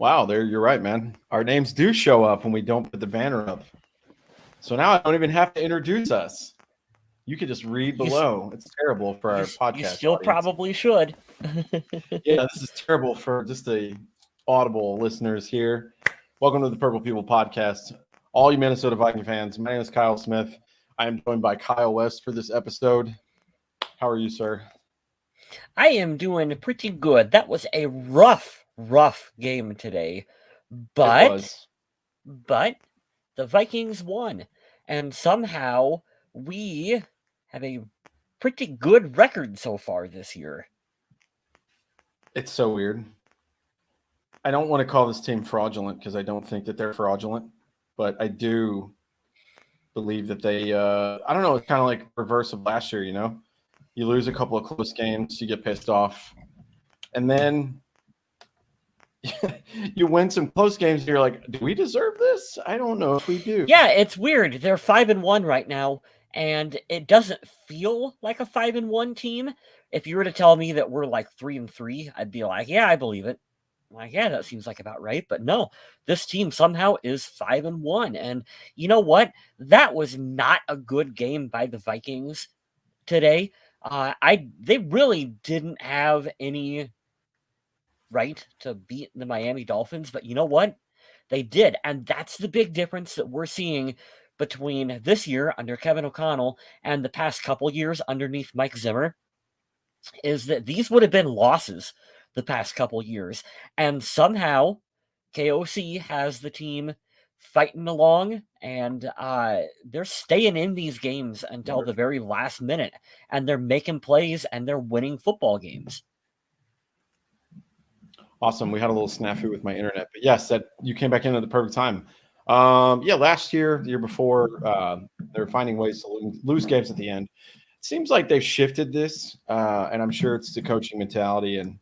Wow, you're right, man. Our names do show up when we don't put the banner up. So now I don't even have to introduce us. You could just read You s- below. It's terrible for our you podcast still audience. probably should. Yeah, this is terrible for just the audible listeners here. Welcome to the Purple People Podcast. All you Minnesota Viking fans, my name is Kyle Smith. I am joined by Kyle West for this episode. How are you, sir? I am doing pretty good. That was a rough game today, It but was. but the Vikings won, and somehow we have a pretty good record so far this year. It's so weird. I don't want to call this team fraudulent because I don't think that they're fraudulent, but I do believe that they I don't know, it's kind of like reverse of last year, you know. You lose a couple of close games, you get pissed off, and then you win some close games and you're like, do we deserve this? I don't know if we do. Yeah, it's weird. They're 5-1 right now, and it doesn't feel like a 5-1 team. If you were to tell me that we're like 3-3, I'd be like, yeah, I believe it. Like, yeah, that seems like about right. But no, this team somehow is 5-1. And you know what? That was not a good game by the Vikings today. They really didn't have any right to beat the Miami Dolphins, but you know what? They did. And that's the big difference that we're seeing between this year under Kevin O'Connell and the past couple years underneath Mike Zimmer, is that these would have been losses the past couple years. And somehow KOC has the team fighting along, and they're staying in these games until the very last minute, and they're making plays and they're winning football games. Awesome. We had a little snafu with my internet, but yes, that you came back in at the perfect time. Yeah, last year, the year before, they were finding ways to lose games at the end. It seems like they've shifted this, and I'm sure it's the coaching mentality and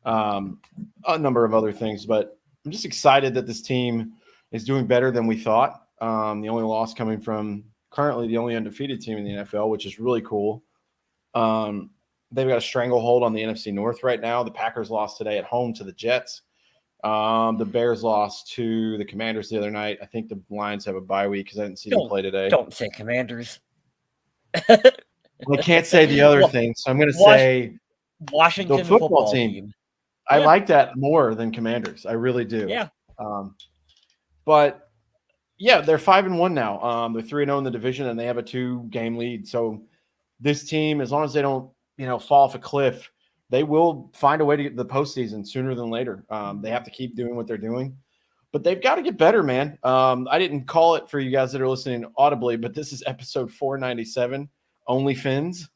a number of other things. But I'm just excited that this team is doing better than we thought. The only loss coming from currently the only undefeated team in the NFL, which is really cool. They've got a stranglehold on the NFC North right now. The Packers lost today at home to the Jets. The Bears lost to the Commanders the other night. I think the Lions have a bye week because I didn't see them play today. Don't say Commanders. I can't say the other thing, so I'm going to say Washington the football team. I like that more than Commanders. I really do. Yeah. But yeah, they're 5-1 now. They're 3-0 in the division, and they have a 2-game lead. So this team, as long as they don't, fall off a cliff, they will find a way to get to the postseason sooner than later. They have to keep doing what they're doing, but they've got to get better, man. I didn't call it for you guys that are listening audibly, but this is episode 497, OnlyFins.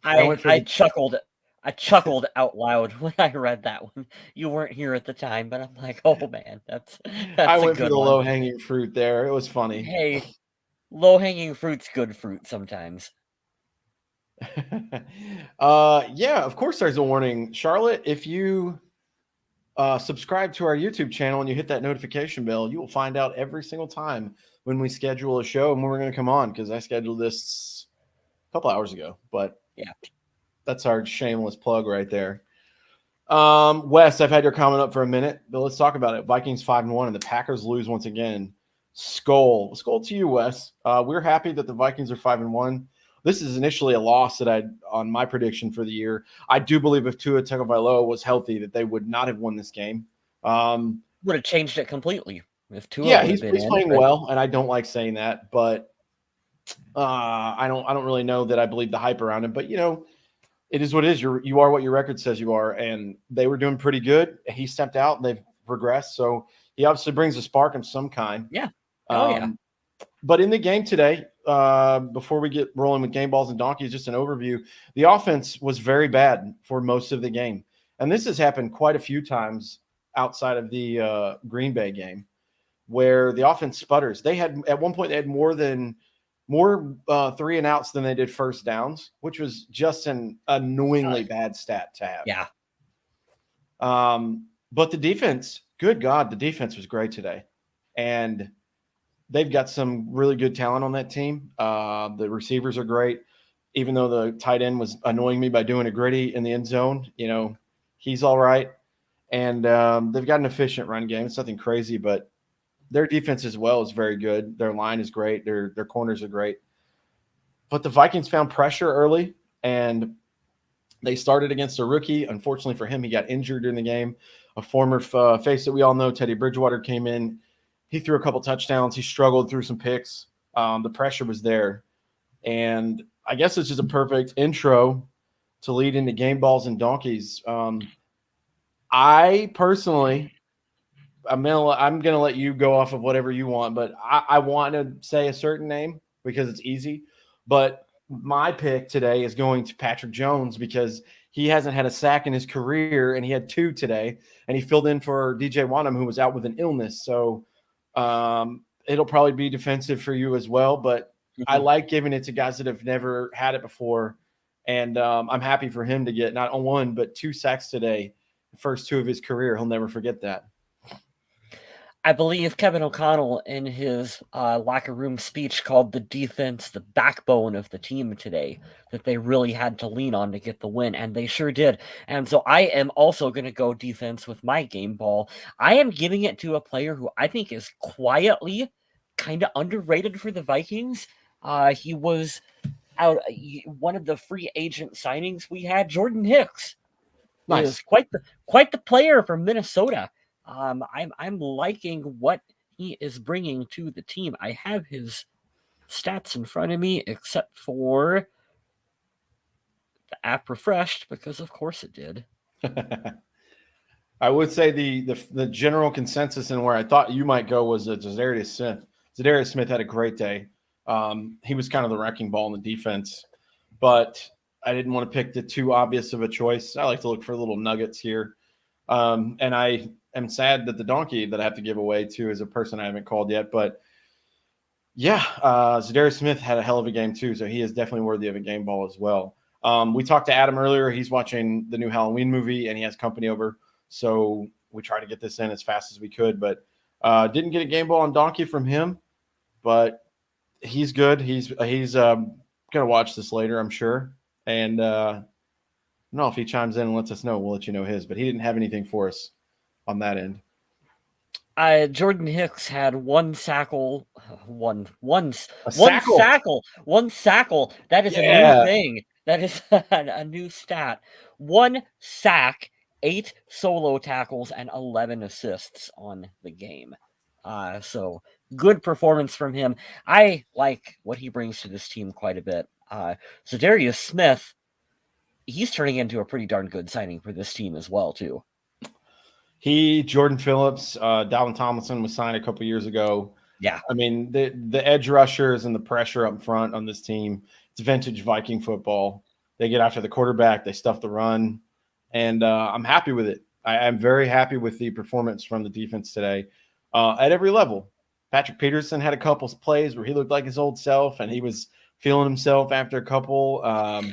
I chuckled. I chuckled out loud when I read that one. You weren't here at the time, but I'm like, oh man, that's I went a good for the one. low-hanging fruit there. It was funny. Hey, low-hanging fruit's good fruit sometimes. Yeah, of course there's a warning. Charlotte, if you subscribe to our YouTube channel and you hit that notification bell, you will find out every single time when we schedule a show and when we're going to come on, because I scheduled this a couple hours ago. But yeah, that's our shameless plug right there. Wes, I've had your comment up for a minute, but let's talk about it. Vikings 5-1 and the Packers lose once again. Skull to you, Wes. We're happy that the Vikings are 5-1. This is initially a loss that on my prediction for the year. I do believe if Tua Tagovailoa was healthy, that they would not have won this game. Would have changed it completely if Tua. Yeah, he's playing well, and I don't like saying that, but I don't really know that I believe the hype around him. But it is what it is. You are what your record says you are, and they were doing pretty good. He stepped out, and they've progressed, so he obviously brings a spark of some kind. Yeah. Oh yeah. But in the game today, before we get rolling with game balls and donkeys, just an overview. The offense was very bad for most of the game. And this has happened quite a few times outside of the Green Bay game where the offense sputters. At one point, they had more 3 and outs than they did first downs, which was just an annoyingly bad stat to have. Yeah. But the defense, good God, the defense was great today. And they've got some really good talent on that team. The receivers are great. Even though the tight end was annoying me by doing a gritty in the end zone, he's all right. And they've got an efficient run game. It's nothing crazy, but their defense as well is very good. Their line is great. Their corners are great. But the Vikings found pressure early, and they started against a rookie. Unfortunately for him, he got injured during the game. A former face that we all know, Teddy Bridgewater, came in. He threw a couple touchdowns. He struggled through some picks. The pressure was there. And I guess it's just a perfect intro to lead into game balls and donkeys. I personally, I'm gonna let you go off of whatever you want, but I want to say a certain name because it's easy. But my pick today is going to Patrick Jones because he hasn't had a sack in his career, and he had two today, and he filled in for DJ Wanham, who was out with an illness. So it'll probably be defensive for you as well. But I like giving it to guys that have never had it before, and I'm happy for him to get not one but two sacks today, the first two of his career. He'll never forget that. I believe Kevin O'Connell, in his locker room speech, called the defense the backbone of the team today, that they really had to lean on to get the win, and they sure did. And so I am also going to go defense with my game ball. I am giving it to a player who I think is quietly kind of underrated for the Vikings. He was out one of the free agent signings we had. Jordan Hicks is Nice. quite the player from Minnesota. I'm liking what he is bringing to the team. I have his stats in front of me, except for the app refreshed, because of course it did. I would say the general consensus and where I thought you might go was Zadarius Smith. Zadarius Smith had a great day. He was kind of the wrecking ball in the defense, but I didn't want to pick the too obvious of a choice. I like to look for little nuggets here. And I am sad that the donkey that I have to give away to is a person I haven't called yet. But yeah, Zadarius Smith had a hell of a game too, so he is definitely worthy of a game ball as well. We talked to Adam earlier. He's watching the new Halloween movie, and he has company over. So we tried to get this in as fast as we could, but didn't get a game ball on donkey from him. But he's good. He's going to watch this later, I'm sure. And no, if he chimes in and lets us know, we'll let you know his. But he didn't have anything for us on that end. Jordan Hicks had one sackle. That is a new thing. That is a new stat. One sack, 8 solo tackles, and 11 assists on the game. So good performance from him. I like what he brings to this team quite a bit. Zadarius Smith, he's turning into a pretty darn good signing for this team as well, too. Jordan Phillips, Dalvin Tomlinson was signed a couple years ago. Yeah. I mean, the edge rushers and the pressure up front on this team, it's vintage Viking football. They get after the quarterback, they stuff the run, and I'm happy with it. I'm very happy with the performance from the defense today at every level. Patrick Peterson had a couple plays where he looked like his old self, and he was feeling himself after a couple.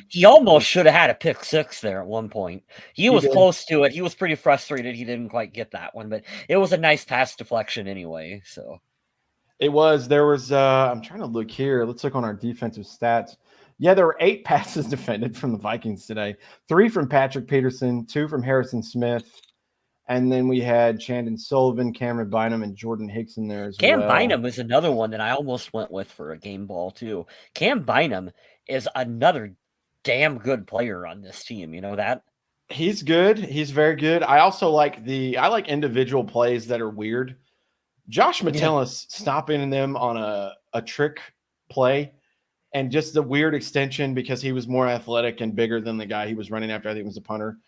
He almost should have had a pick six there at one point. He was close to it. He was pretty frustrated he didn't quite get that one, but it was a nice pass deflection anyway. So there was I'm trying to look here. Let's look on our defensive stats. Yeah, there were 8 passes defended from the Vikings today. 3 from Patrick Peterson, 2 from Harrison Smith. And then we had Chandon Sullivan, Cameron Bynum, and Jordan Hicks in there as well. Cam Bynum is another one that I almost went with for a game ball, too. Cam Bynum is another damn good player on this team. You know that? He's good. He's very good. I also like individual plays that are weird. Josh Metellus stopping them on a trick play and just the weird extension because he was more athletic and bigger than the guy he was running after. I think it was a punter.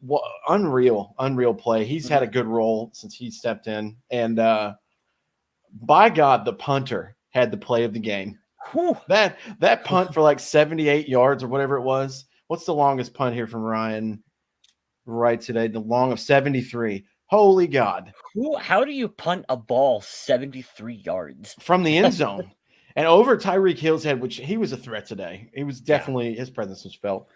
Well, unreal play. He's had a good role since he stepped in. And by God, the punter had the play of the game. Whew. That punt for like 78 yards or whatever it was. What's the longest punt here from Ryan right today? The long of 73. Holy God. How do you punt a ball 73 yards? From the end zone. And over Tyreek Hill's head, which he was a threat today. He was definitely, his presence was felt.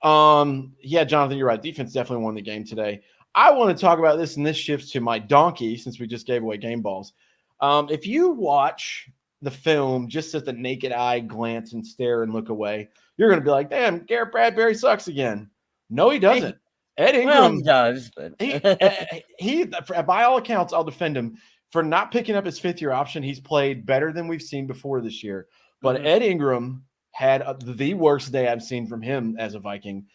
Yeah, Jonathan, you're right. Defense definitely won the game today. I want to talk about this, and this shifts to my donkey since we just gave away game balls. If you watch the film just at the naked eye glance and stare and look away, you're going to be like, damn, Garrett Bradbury sucks again. No, he doesn't. Ed Well, he Ingram, does, but he by all accounts, I'll defend him for not picking up his fifth-year option. He's played better than we've seen before this year. But Mhm. Ed Ingram had the worst day I've seen from him as a Viking.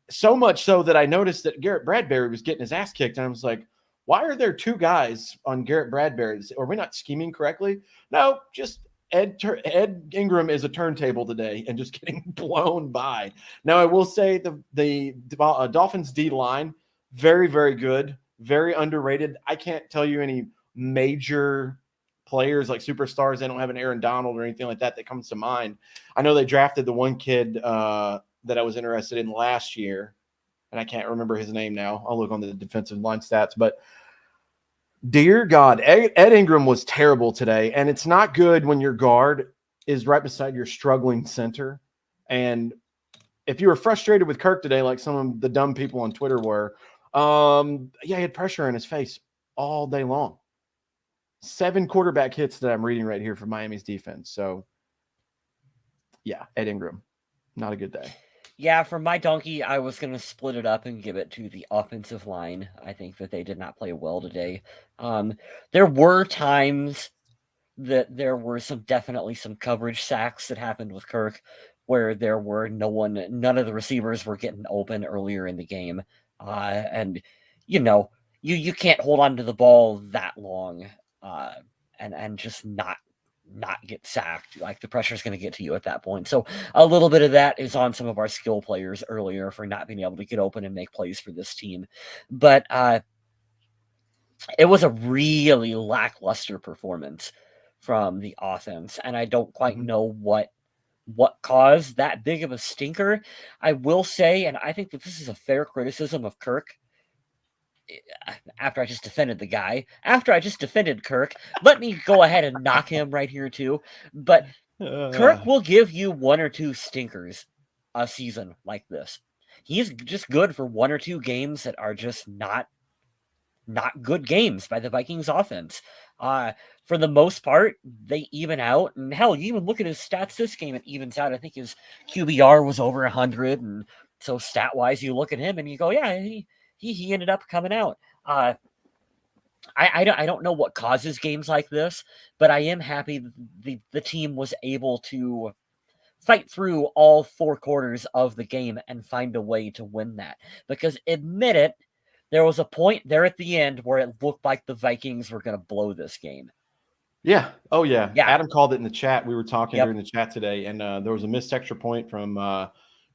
So much so that I noticed that Garrett Bradbury was getting his ass kicked. And I was like, why are there two guys on Garrett Bradbury? Are we not scheming correctly? No, just Ed Ingram is a turntable today and just getting blown by. Now, I will say the Dolphins D line, very, very good, very underrated. I can't tell you any major players like superstars. They don't have an Aaron Donald or anything like that that comes to mind. I know they drafted the one kid that I was interested in last year, and I can't remember his name now. I'll look on the defensive line stats, but dear God, Ed Ingram was terrible today, and it's not good when your guard is right beside your struggling center. And if you were frustrated with Kirk today, like some of the dumb people on Twitter were, he had pressure in his face all day long. 7 quarterback hits that I'm reading right here for Miami's defense. So, yeah, Ed Ingram, not a good day. Yeah, for my donkey, I was going to split it up and give it to the offensive line. I think that they did not play well today. There were times that there were definitely some coverage sacks that happened with Kirk where there were none of the receivers were getting open earlier in the game. And, you can't hold on to the ball that long and just not get sacked. Like, the pressure is going to get to you at that point. So a little bit of that is on some of our skill players earlier for not being able to get open and make plays for this team. But it was a really lackluster performance from the offense, and I don't quite know what caused that big of a stinker. I will say, and I think that this is a fair criticism of Kirk, after I just defended the guy, after I just defended Kirk, let me go ahead and knock him right here too. But Kirk will give you 1 or 2 stinkers a season like this. He's just good for 1 or 2 games that are just not good games by the Vikings offense. For the most part, they even out. And hell, you even look at his stats this game, it evens out. I think his QBR was over 100. And so stat wise, you look at him and you go, yeah, he ended up coming out. I don't know what causes games like this, but I am happy the team was able to fight through all 4 quarters of the game and find a way to win that. Because admit it, there was a point there at the end where it looked like the Vikings were going to blow this game. Yeah. Oh, yeah. Yeah. Adam called it in the chat. We were talking Yep. during the chat today, and there was a missed extra point from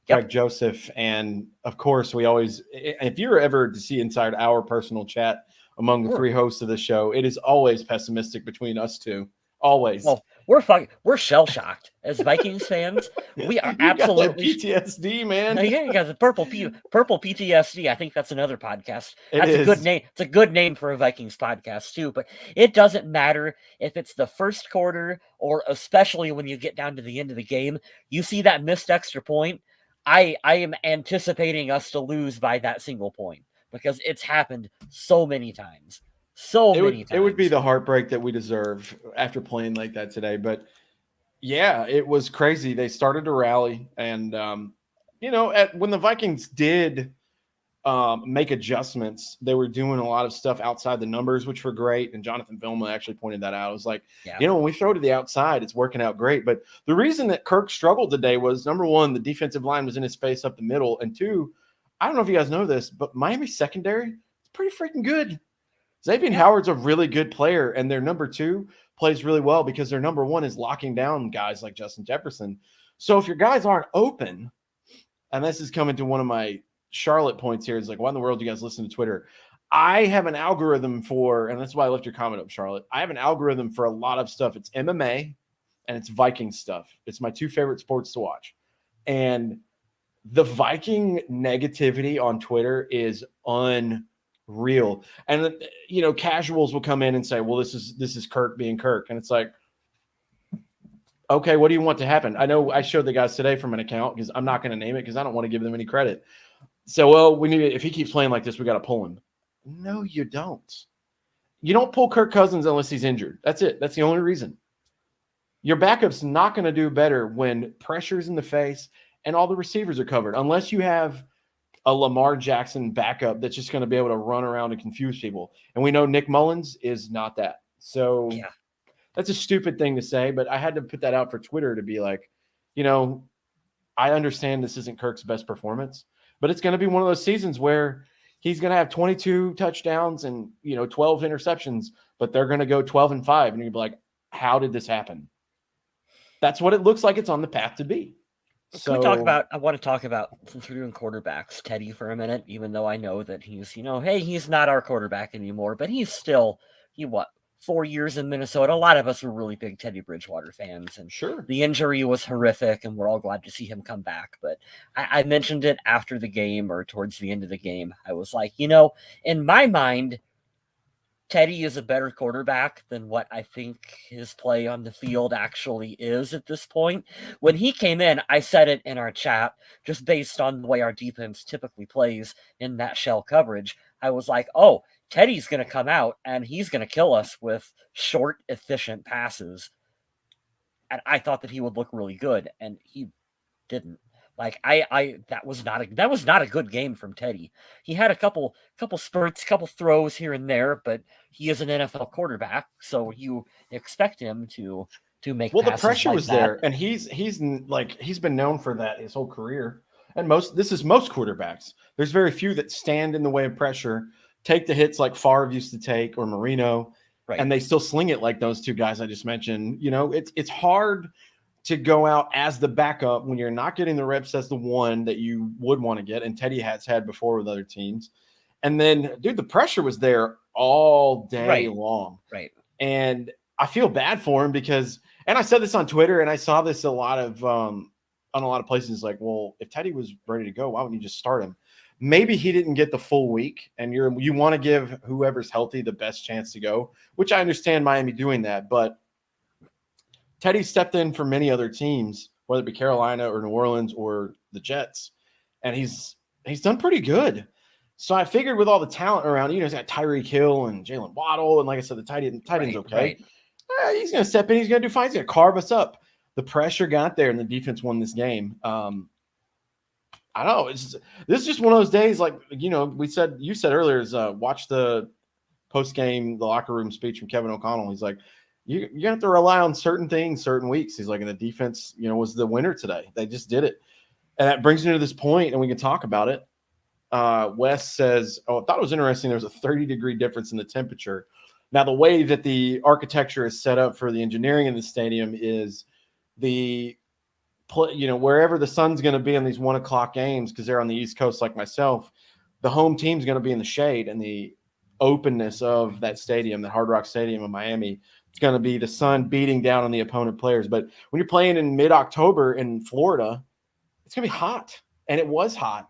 Craig Joseph. And, of course, we always – if you're ever to see inside our personal chat among the 3 hosts of the show, it is always pessimistic between us 2. Always. Well, we're shell-shocked as Vikings fans. We are absolutely PTSD, man. Yeah, you got the purple PTSD. I think that's another podcast. That's a good name. It's a good name for a Vikings podcast too. But it doesn't matter if it's the first quarter or especially when you get down to the end of the game. You see that missed extra point. I am anticipating us to lose by that single point because it's happened so many times. It would be the heartbreak that we deserve after playing like that today. But yeah, it was crazy. They started to rally, and when the Vikings did make adjustments, they were doing a lot of stuff outside the numbers, which were great. And Jonathan Vilma actually pointed that out. It was like, when we throw to the outside, it's working out great. But the reason that Kirk struggled today was, number 1, the defensive line was in his face up the middle, and 2, I don't know if you guys know this, but Miami secondary is pretty freaking good. Xavier Howard's a really good player, and their number 2 plays really well because their number 1 is locking down guys like Justin Jefferson. So if your guys aren't open, and this is coming to one of my Charlotte points here, is like, why in the world do you guys listen to Twitter? I have an algorithm for, and that's why I left your comment up, Charlotte. I have an algorithm for a lot of stuff. It's MMA and it's Viking stuff. It's my 2 favorite sports to watch. And the Viking negativity on Twitter is unreal. And casuals will come in and say, well, this is Kirk being Kirk. And it's like, okay, what do you want to happen? I know I showed the guys today from an account because I'm not going to name it because I don't want to give them any credit. So, well, we need it. If he keeps playing like this, we got to pull him. No, you don't. You don't pull Kirk Cousins unless he's injured. That's it. That's the only reason. Your backup's not going to do better when pressure's in the face and all the receivers are covered, unless you have a Lamar Jackson backup that's just going to be able to run around and confuse people. And we know Nick Mullins is not that. So Yeah. that's a stupid thing to say, but I had to put that out for Twitter to be like, you know, I understand this isn't Kirk's best performance, but it's going to be one of those seasons where he's going to have 22 touchdowns and, 12 interceptions, but they're going to go 12-5. And you'll be like, how did this happen? That's what it looks like it's on the path to be. Can we talk about, I want to talk about, since we're doing quarterbacks, Teddy for a minute, even though I know that he's, hey, he's not our quarterback anymore, but he's still, 4 years in Minnesota. A lot of us were really big Teddy Bridgewater fans, and sure, the injury was horrific, and we're all glad to see him come back. But I mentioned it after the game or towards the end of the game. I was like, in my mind, Teddy is a better quarterback than what I think his play on the field actually is at this point. When he came in, I said it in our chat, just based on the way our defense typically plays in that shell coverage. I was like, oh, Teddy's going to come out and he's going to kill us with short, efficient passes. And I thought that he would look really good, and he didn't. Like that was not a good game from Teddy. He had a couple spurts, couple throws here and there, but he is an NFL quarterback, so you expect him to make. Well, the passes pressure like was that. there, and he's been known for that his whole career. And most quarterbacks. There's very few that stand in the way of pressure, take the hits like Favre used to take or Marino, Right. and they still sling it like those two guys I just mentioned. It's hard to go out as the backup when you're not getting the reps as the one that you would want to get, and Teddy has had before with other teams. And then, dude, the pressure was there all day long. Right. And I feel bad for him because, and I said this on Twitter, and I saw this a lot of on a lot of places. Like, well, if Teddy was ready to go, why wouldn't you just start him? Maybe he didn't get the full week, and you want to give whoever's healthy the best chance to go, which I understand Miami doing that, but Teddy stepped in for many other teams, whether it be Carolina or New Orleans or the Jets, and he's done pretty good. So I figured with all the talent around, he's got Tyreek Hill and Jalen Waddle, and like I said, the tight end's okay. Right. He's going to step in. He's going to do fine. He's going to carve us up. The pressure got there, and the defense won this game. I don't know. This is just one of those days, like you said earlier, is watch the post game, the locker room speech from Kevin O'Connell. He's like, you have to rely on certain things, certain weeks. He's like, and the defense, was the winner today. They just did it. And that brings me to this point, and we can talk about it. Wes says, I thought it was interesting. There's a 30-degree difference in the temperature. Now, the way that the architecture is set up for the engineering in the stadium is wherever the sun's going to be on these 1 o'clock games, because they're on the East Coast like myself, the home team's going to be in the shade, and the openness of that stadium, the Hard Rock Stadium in Miami, it's going to be the sun beating down on the opponent players. But when you're playing in mid-October in Florida, it's going to be hot. And it was hot.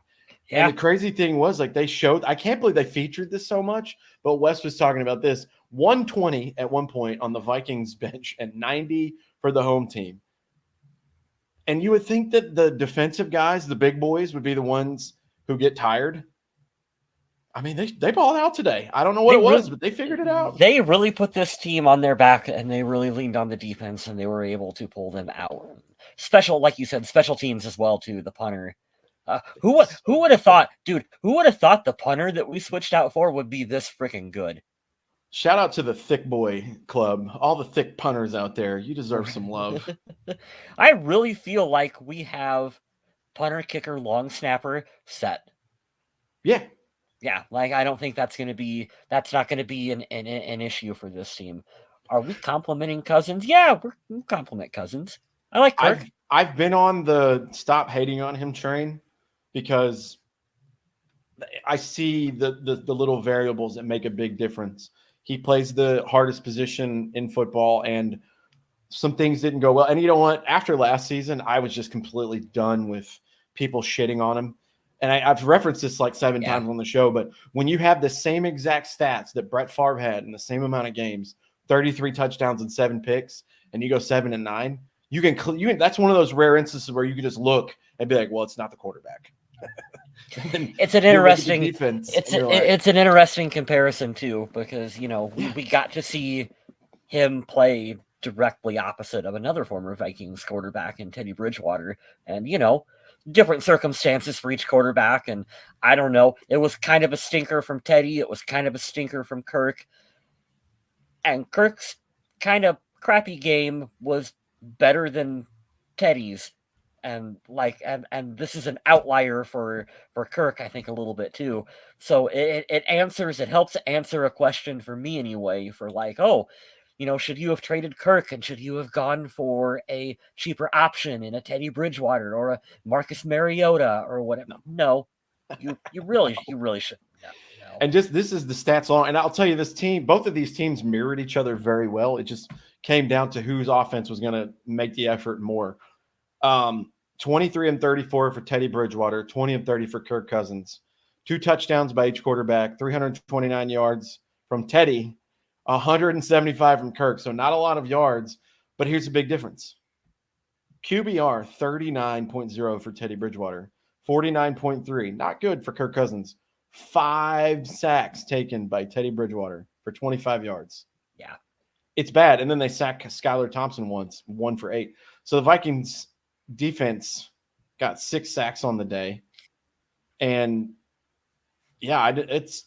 Yeah. And the crazy thing was, like, they showed – I can't believe they featured this so much, but Wes was talking about this. 120 at one point on the Vikings bench and 90 for the home team. And you would think that the defensive guys, the big boys, would be the ones who get tired. I mean, they balled out today. I don't know what it was, but they figured it out. They really put this team on their back, and they really leaned on the defense, and they were able to pull them out. Like you said, special teams as well, too, the punter. Who would have thought, dude, who would have thought the punter that we switched out for would be this freaking good? Shout out to the Thick Boy Club. All the thick punters out there. You deserve some love. I really feel like we have punter, kicker, long snapper set. Yeah. Yeah, like I don't think that's not going to be an issue for this team. Are we complimenting Cousins? Yeah, we compliment Cousins. I like Kirk. I've been on the stop hating on him train because I see the little variables that make a big difference. He plays the hardest position in football, and some things didn't go well. And you know what? After last season, I was just completely done with people shitting on him. And I've referenced this like 7 times on the show, but when you have the same exact stats that Brett Favre had in the same amount of games, 33 touchdowns and 7 picks, and you go 7-9, you can. That's one of those rare instances where you can just look and be like, well, it's not the quarterback. It's an interesting defense. It's an interesting comparison too, because we got to see him play directly opposite of another former Vikings quarterback in Teddy Bridgewater, and different circumstances for each quarterback. And I don't know. It was kind of a stinker from Teddy. It was kind of a stinker from Kirk. And Kirk's kind of crappy game was better than Teddy's. And this is an outlier for Kirk, I think, a little bit too. So it helps answer a question for me anyway, for like, oh, should you have traded Kirk, and should you have gone for a cheaper option in a Teddy Bridgewater or a Marcus Mariota or whatever? No, you really shouldn't. No. And just this is the stats on, and I'll tell you, this team, both of these teams mirrored each other very well. It just came down to whose offense was going to make the effort more. 23 and 34 for Teddy Bridgewater, 20 and 30 for Kirk Cousins. 2 touchdowns by each quarterback, 329 yards from Teddy, 175 from Kirk. So not a lot of yards, but here's the big difference. QBR 39.0 for Teddy Bridgewater, 49.3. Not good for Kirk Cousins. 5 sacks taken by Teddy Bridgewater for 25 yards. Yeah. It's bad. And then they sacked Skylar Thompson once, 1 for 8. So the Vikings defense got 6 sacks on the day. And yeah, it's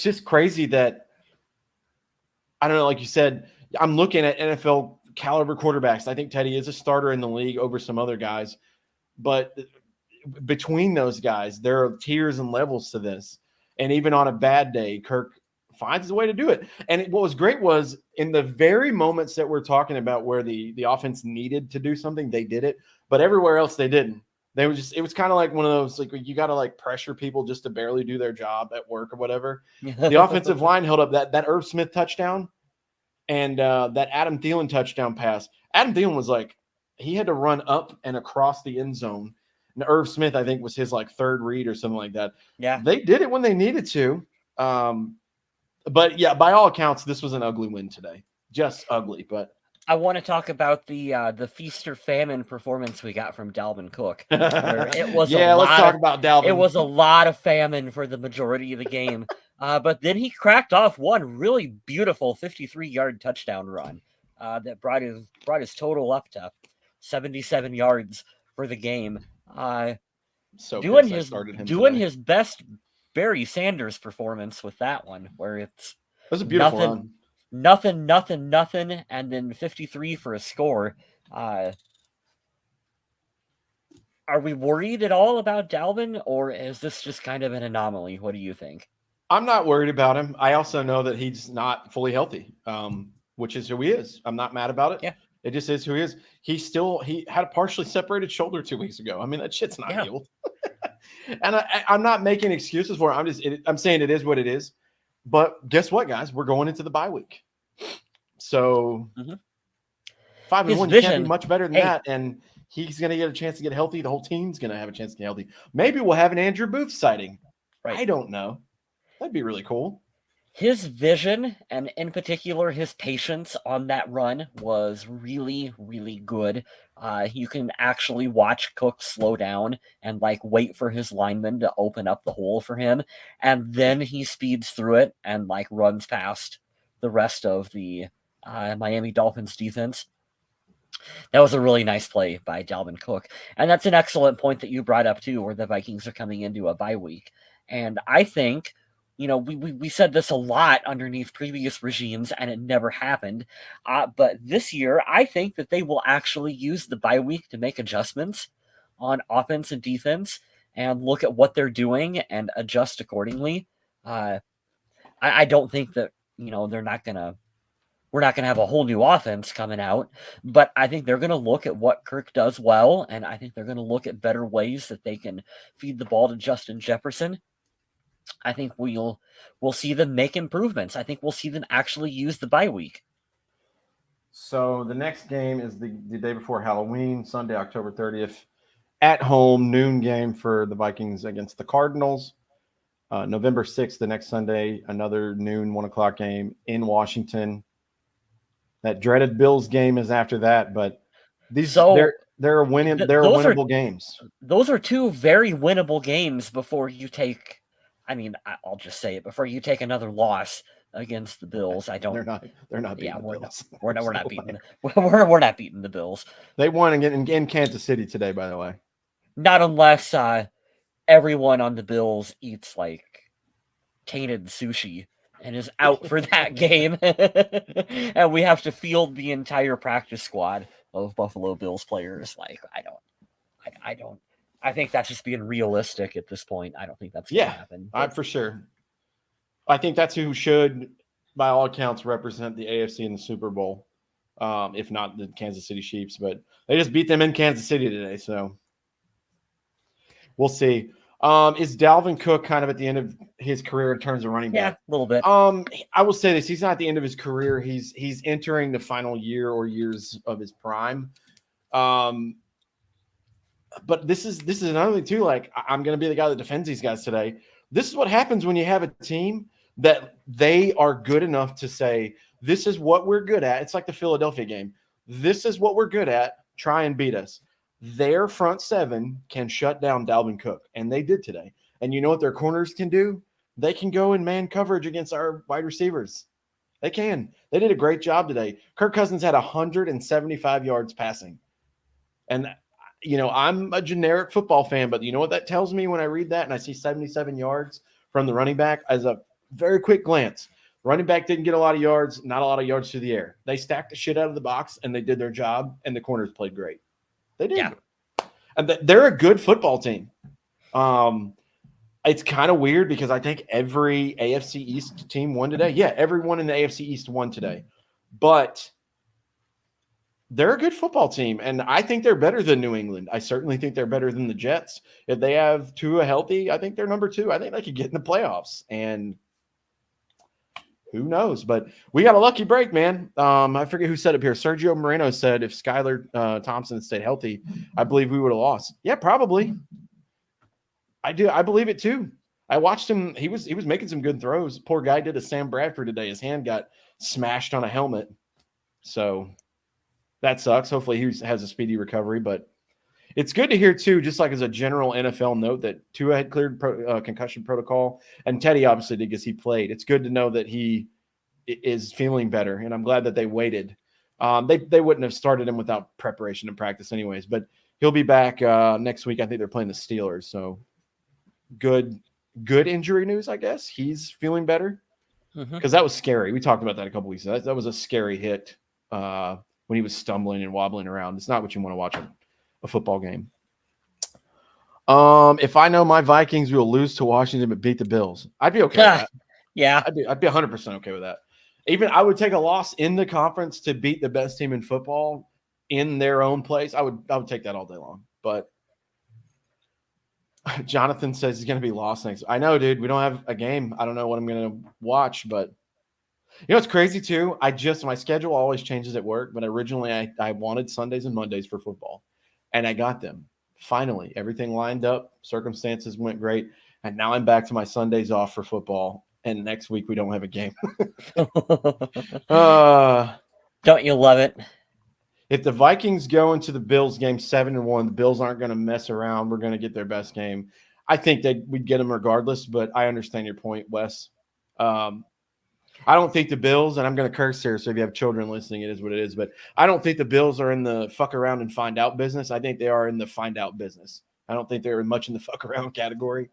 just crazy that, I don't know, like you said, I'm looking at NFL caliber quarterbacks. I think Teddy is a starter in the league over some other guys, but between those guys, there are tiers and levels to this. And even on a bad day, Kirk finds a way to do it. And what was great was in the very moments that we're talking about where the offense needed to do something, they did it, but everywhere else they didn't. They were just, it was kind of like one of those, like, you got to like pressure people just to barely do their job at work or whatever. The offensive line held up that Irv Smith touchdown and that Adam Thielen touchdown pass. Adam Thielen was like, he had to run up and across the end zone. And Irv Smith, I think, was his like third read or something like that. Yeah. They did it when they needed to. But yeah, by all accounts, this was an ugly win today. Just ugly. But I want to talk about the feast or famine performance we got from Dalvin Cook. It was let's talk about Dalvin. It was a lot of famine for the majority of the game. But then he cracked off one really beautiful 53-yard touchdown run that brought his total up to 77 yards for the game. Doing his best Barry Sanders performance with that one, where it was a beautiful run. Nothing, and then 53 for a score. Are we worried at all about Dalvin, or is this just kind of an anomaly? What do you think? I'm not worried about him. I also know that he's not fully healthy, which is who he is. I'm not mad about it. Yeah. It just is who he is. He had a partially separated shoulder 2 weeks ago. I mean, that shit's not healed. And I'm not making excuses for it. I'm saying it is what it is. But guess what, guys? We're going into the bye week. So 5-1, you can't be much better than that. And he's going to get a chance to get healthy. The whole team's going to have a chance to get healthy. Maybe we'll have an Andrew Booth sighting. Right. I don't know. That'd be really cool. His vision, and in particular his patience on that run, was really, really good. You can actually watch Cook slow down and like wait for his lineman to open up the hole for him, and then he speeds through it and like runs past the rest of the Miami Dolphins defense. That was a really nice play by Dalvin Cook. And that's an excellent point that you brought up too, where the Vikings are coming into a bye week. And I think, we said this a lot underneath previous regimes, and it never happened. But this year, I think that they will actually use the bye week to make adjustments on offense and defense and look at what they're doing and adjust accordingly. I don't think that, we're not going to have a whole new offense coming out, but I think they're going to look at what Kirk does well, and I think they're going to look at better ways that they can feed the ball to Justin Jefferson. I think we'll see them make improvements. I think we'll see them actually use the bye week. So the next game is the day before Halloween, Sunday, October 30th, at home, noon game for the Vikings against the Cardinals. November 6th, the next Sunday, another noon, 1 o'clock game in Washington. That dreaded Bills game is after that, but they're winnable games. Those are 2 very winnable games before you take. I mean, I'll just say it, before you take another loss against the Bills. They're not beating the Bills. We're not beating the Bills. They won again in Kansas City today, by the way. Not unless everyone on the Bills eats like tainted sushi and is out for that game, and we have to field the entire practice squad of Buffalo Bills players. Like, I don't. I think that's just being realistic at this point. I don't think that's going to Yeah, happen. I But for sure. I think that's who should, by all accounts, represent the AFC in the Super Bowl, if not the Kansas City Chiefs. But they just beat them in Kansas City today, so we'll see. Is Dalvin Cook kind of at the end of his career in terms of running yeah, back? a little bit. I will say this: he's not at the end of his career. He's entering the final year or years of his prime. But this is another thing too. Like, I'm going to be the guy that defends these guys today. This is what happens when you have a team that they are good enough to say, this is what we're good at. It's like the Philadelphia game. This is what we're good at. Try and beat us. Their front seven can shut down Dalvin Cook, and they did today. And you know what their corners can do? They can go in man coverage against our wide receivers. They can. They did a great job today. Kirk Cousins had 175 yards passing. And I'm a generic football fan, but you know what that tells me when I read that and I see 77 yards from the running back? As a very quick glance, running back didn't get a lot of yards, not a lot of yards through the air. They stacked the shit out of the box and they did their job, and the corners played great. They did. Yeah. And they're a good football team. It's kind of weird because I think every AFC East team won today. Yeah, everyone in the AFC East won today. But they're a good football team, and I think they're better than New England. I certainly think they're better than the Jets. If they have Tua healthy, I think they're number 2. I think they could get in the playoffs, and who knows? But we got a lucky break, man. I forget who said it here. Sergio Moreno said if Skylar Thompson had stayed healthy, I believe we would have lost. Yeah, probably. I do. I believe it too. I watched him. He was making some good throws. Poor guy did a Sam Bradford today. His hand got smashed on a helmet. So that sucks. Hopefully he has a speedy recovery, but it's good to hear too, just like as a general NFL note, that Tua had cleared concussion protocol, and Teddy obviously did because he played. It's good to know that he is feeling better, and I'm glad that they waited. They wouldn't have started him without preparation and practice anyways, but he'll be back next week. I think they're playing the Steelers, so good injury news, I guess. He's feeling better because that was scary. We talked about that a couple weeks ago. That was a scary hit. When he was stumbling and wobbling around. It's not what you want to watch a football game. If I know my Vikings will lose to Washington but beat the Bills, I'd be okay with that. Yeah. I'd be 100% okay with that. Even I would take a loss in the conference to beat the best team in football in their own place. I would take that all day long. But Jonathan says he's going to be lost next. I know, dude. We don't have a game. I don't know what I'm going to watch, but you know, it's crazy too. My schedule always changes at work, but originally I wanted Sundays and Mondays for football, and I got them. Finally, everything lined up. Circumstances went great, and now I'm back to my Sundays off for football. And next week we don't have a game. Don't you love it? If the Vikings go into the Bills game 7-1, the Bills aren't going to mess around. We're going to get their best game. I think that we'd get them regardless, but I understand your point, Wes. I don't think the Bills, and I'm going to curse here, so if you have children listening, it is what it is, but I don't think the Bills are in the fuck around and find out business. I think they are in the find out business. I don't think they're much in the fuck around category.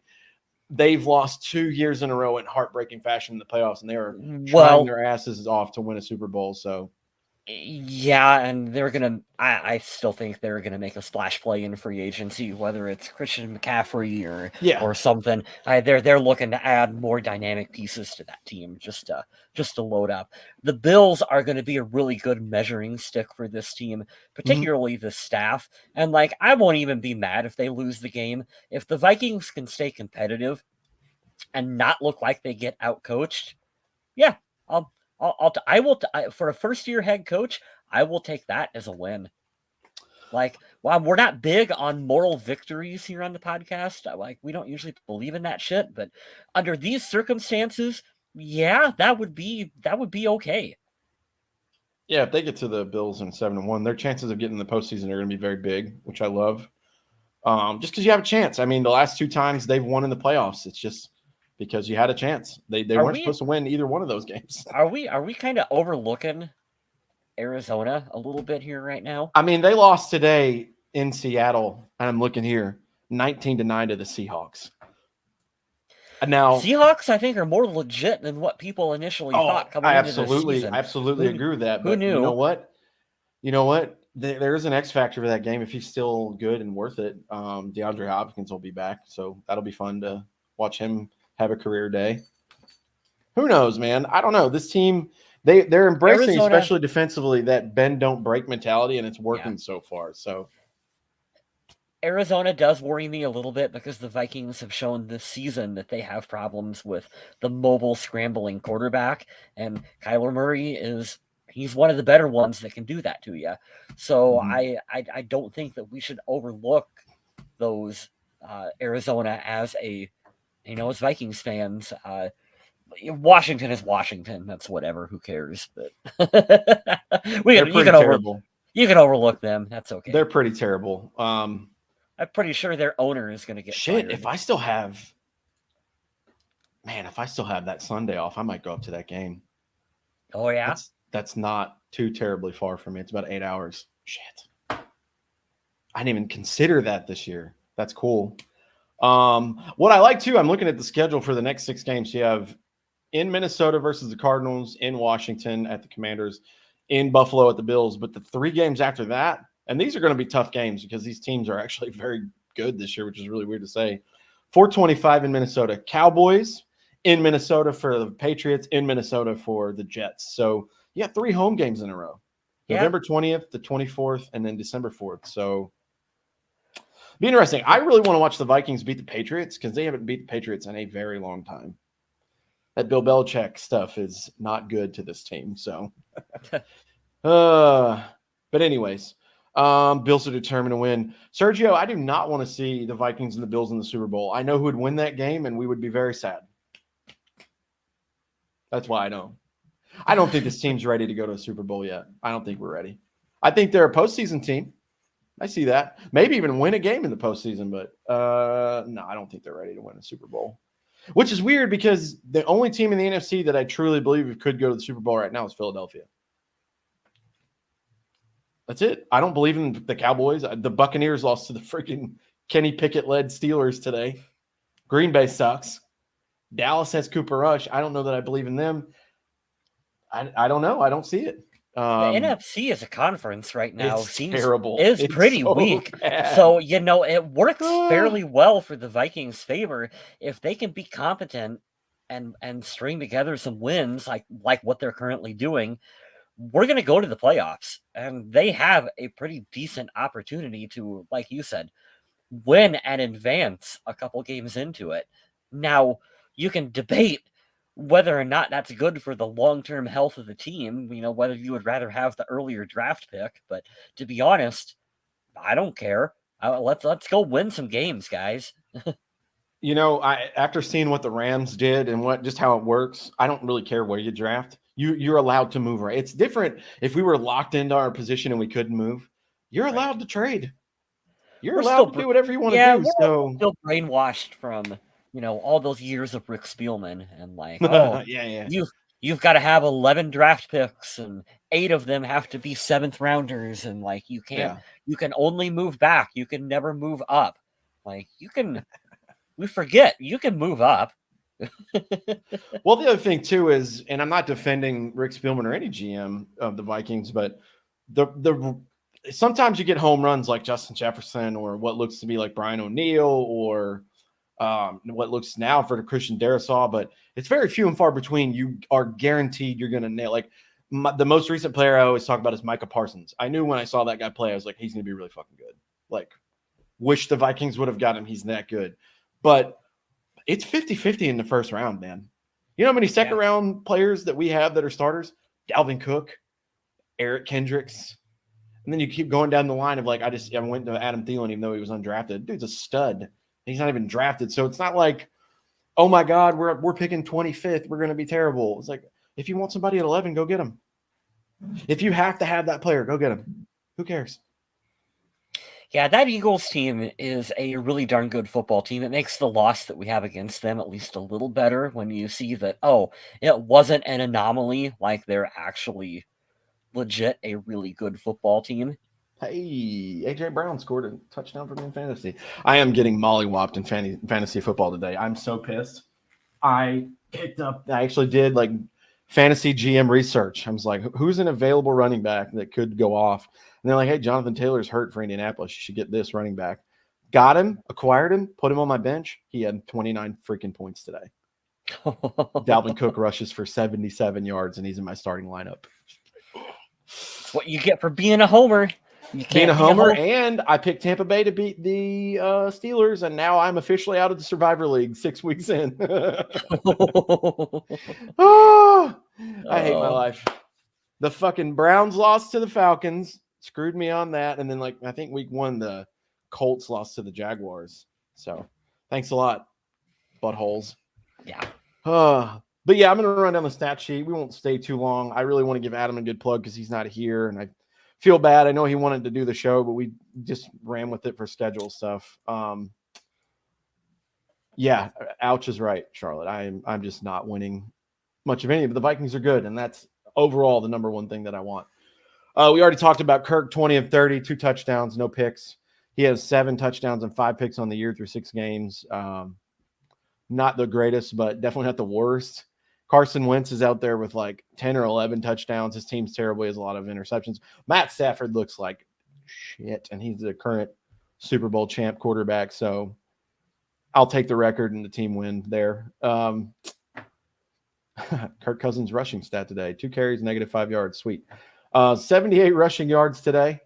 They've lost 2 years in a row in heartbreaking fashion in the playoffs, and they are trying their asses off to win a Super Bowl. So, yeah, and they're gonna. I still think they're gonna make a splash play in free agency, whether it's Christian McCaffrey or something. They're looking to add more dynamic pieces to that team just to load up. The Bills are going to be a really good measuring stick for this team, particularly the staff. And like, I won't even be mad if they lose the game if the Vikings can stay competitive and not look like they get outcoached. Yeah, for a first-year head coach, I will take that as a win. Like, while we're not big on moral victories here on the podcast, like, we don't usually believe in that shit, but under these circumstances, yeah, that would be okay. Yeah, if they get to the Bills in 7-1, their chances of getting in the postseason are going to be very big, which I love. Just because you have a chance. I mean, the last 2 times they've won in the playoffs, it's just because you had a chance. They weren't supposed to win either one of those games. Are we kind of overlooking Arizona a little bit here right now? I mean, they lost today in Seattle, and I'm looking here. 19-9 to the Seahawks. And now, Seahawks, I think, are more legit than what people initially thought coming I into this season. absolutely agree with that. Who But you know knew? what? There is an X factor for that game. If he's still good and worth it, DeAndre Hopkins will be back, so that'll be fun to watch him have a career day. Who knows, man? I don't know. This team, they're embracing, Arizona, especially defensively, that bend don't break mentality, and it's working yeah. so far. So Arizona does worry me a little bit because the Vikings have shown this season that they have problems with the mobile scrambling quarterback, and Kyler Murray he's one of the better ones that can do that to you. So I don't think that we should overlook those Arizona as as Vikings fans. Washington is Washington. That's whatever. Who cares? But they're pretty terrible. You can overlook them. That's okay. They're pretty terrible. I'm pretty sure their owner is going to get shit. fired. If I still have that Sunday off, I might go up to that game. Oh yeah, that's not too terribly far from me. It's about 8 hours. Shit, I didn't even consider that this year. That's cool. What I like too, I'm looking at the schedule for the next 6 games. You have in Minnesota versus the Cardinals, in Washington at the Commanders, in Buffalo at the Bills. But the 3 games after that, and these are going to be tough games because these teams are actually very good this year, which is really weird to say. 425 in Minnesota. Cowboys in Minnesota for the Patriots, in Minnesota for the Jets. So you have 3 home games in a row. Yeah. November 20th, the 24th, and then December 4th. So be interesting. I really want to watch the Vikings beat the Patriots because they haven't beat the Patriots in a very long time. That Bill Belichick stuff is not good to this team. So, but anyways, Bills are determined to win. Sergio, I do not want to see the Vikings and the Bills in the Super Bowl. I know who would win that game, and we would be very sad. That's why I know. I don't think this team's ready to go to a Super Bowl yet. I don't think we're ready. I think they're a postseason team. I see that. Maybe even win a game in the postseason, but no, I don't think they're ready to win a Super Bowl. Which is weird because the only team in the NFC that I truly believe could go to the Super Bowl right now is Philadelphia. That's it. I don't believe in the Cowboys. The Buccaneers lost to the freaking Kenny Pickett-led Steelers today. Green Bay sucks. Dallas has Cooper Rush. I don't know that I believe in them. I don't know. I don't see it. The NFC as a conference right now seems terrible. It's pretty so weak. Bad. So, it works fairly well for the Vikings' favor if they can be competent and string together some wins like what they're currently doing. We're going to go to the playoffs, and they have a pretty decent opportunity to, like you said, win and advance a couple games into it. Now, you can debate whether or not that's good for the long-term health of the team, whether you would rather have the earlier draft pick. But to be honest, I don't care. Let's go win some games, guys. After seeing what the Rams did and just how it works, I don't really care where you draft. You're allowed to move, right? It's different if we were locked into our position and we couldn't move. You're allowed to trade. You're allowed to do whatever you want to do. We're still brainwashed from all those years of Rick Spielman and yeah. You've got to have 11 draft picks and 8 of them have to be 7th rounders, and you can't you can only move back. You can never move up. We forget you can move up. Well, the other thing too is, and I'm not defending Rick Spielman or any GM of the Vikings, but the sometimes you get home runs like Justin Jefferson or what looks to be like Brian O'Neill or what looks now for the Christian Darrisaw, but it's very few and far between. You are guaranteed you're going to nail. The most recent player I always talk about is Micah Parsons. I knew when I saw that guy play, I was like, he's going to be really fucking good. Wish the Vikings would have got him. He's that good. But it's 50-50 in the first round, man. You know how many second round players that we have that are starters? Dalvin Cook, Eric Kendricks. And then you keep going down the line of I went to Adam Thielen even though he was undrafted. Dude's a stud. He's not even drafted. So it's not like, oh my God, we're picking 25th. We're going to be terrible. It's like, if you want somebody at 11, go get him. If you have to have that player, go get him. Who cares? Yeah, that Eagles team is a really darn good football team. It makes the loss that we have against them at least a little better when you see that, it wasn't an anomaly. They're actually legit a really good football team. Hey, AJ Brown scored a touchdown for me in fantasy. I am getting mollywopped in fantasy football today. I'm so pissed. I actually did like fantasy GM research. I was like, who's an available running back that could go off? And they're like, hey, Jonathan Taylor's hurt for Indianapolis. You should get this running back. Got him, acquired him, put him on my bench. He had 29 freaking points today. Dalvin Cook rushes for 77 yards, and he's in my starting lineup. That's what you get for being a homer. You can't Being a homer, and I picked Tampa Bay to beat the Steelers, and now I'm officially out of the Survivor League 6 weeks in. Oh, I hate my life. The fucking Browns lost to the Falcons, screwed me on that, and then like I think week 1 the Colts lost to the Jaguars. So thanks a lot, buttholes. Yeah. But yeah, I'm going to run down the stat sheet. We won't stay too long. I really want to give Adam a good plug because he's not here, and I feel bad. I know he wanted to do the show, but we just ran with it for schedule stuff. Yeah, ouch is right, Charlotte. I'm just not winning much of any, but the Vikings are good, and that's overall the number one thing that I want. We already talked about Kirk, 20 of 30, 2 touchdowns, no picks. He has 7 touchdowns and 5 picks on the year through 6 games. Not the greatest, but definitely not the worst. Carson Wentz is out there with like 10 or 11 touchdowns. His team's terrible. He has a lot of interceptions. Matt Stafford looks like shit, and he's the current Super Bowl champ quarterback. So I'll take the record and the team win there. Kirk Cousins' rushing stat today: 2 carries, -5 yards. Sweet. 78 rushing yards today.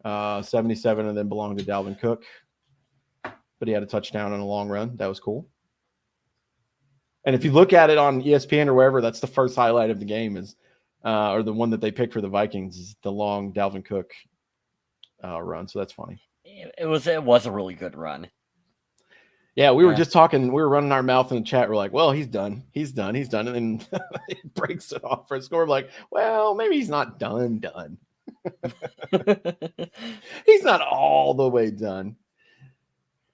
77 of them belonged to Dalvin Cook, but he had a touchdown on a long run. That was cool. And if you look at it on ESPN or wherever, that's the first highlight of the game is, or the one that they picked for the Vikings is the long Dalvin Cook run. So that's funny. It was a really good run. Yeah, we were just talking. We were running our mouth in the chat. We're like, well, he's done. He's done. He's done. And then it breaks it off for a score. We're like, well, maybe he's not done. He's not all the way done.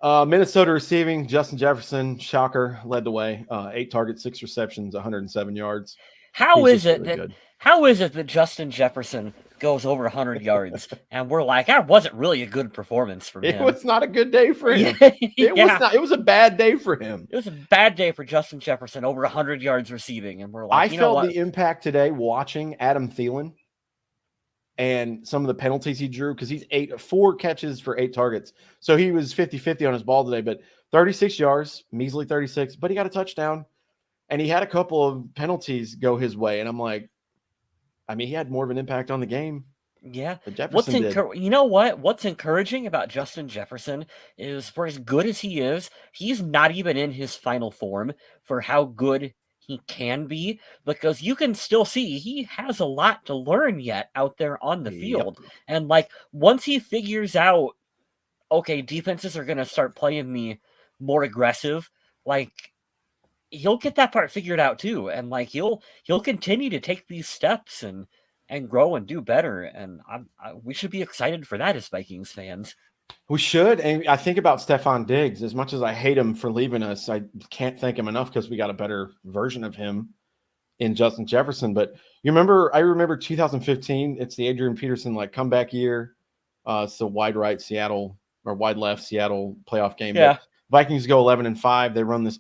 Minnesota receiving, Justin Jefferson, shocker, led the way. 8 targets, 6 receptions, 107 yards. How is it that Justin Jefferson goes over 100 yards and we're like, that wasn't really a good performance from him? It was not a good day for him. It was a bad day for him. It was a bad day for Justin Jefferson, over 100 yards receiving, and we're like, I felt the impact today watching Adam Thielen and some of the penalties he drew, because he's 4 catches for 8 targets. So he was 50-50 on his ball today, but 36 yards, measly 36, but he got a touchdown, and he had a couple of penalties go his way. And I'm like, I mean, he had more of an impact on the game. Yeah. Jefferson did. You know what? What's encouraging about Justin Jefferson is, for as good as he is, he's not even in his final form for how good he can be, because you can still see he has a lot to learn yet out there on the field. And like, once he figures out, okay, defenses are going to start playing me more aggressive, like, he'll get that part figured out too. And like, he'll continue to take these steps and grow and do better. And we should be excited for that as Vikings fans. We should. And I think about Stephon Diggs. As much as I hate him for leaving us, I can't thank him enough because we got a better version of him in Justin Jefferson. But I remember 2015. It's the Adrian Peterson like comeback year. It's the wide right Seattle or wide left Seattle playoff game. Yeah. But Vikings go 11-5. They run this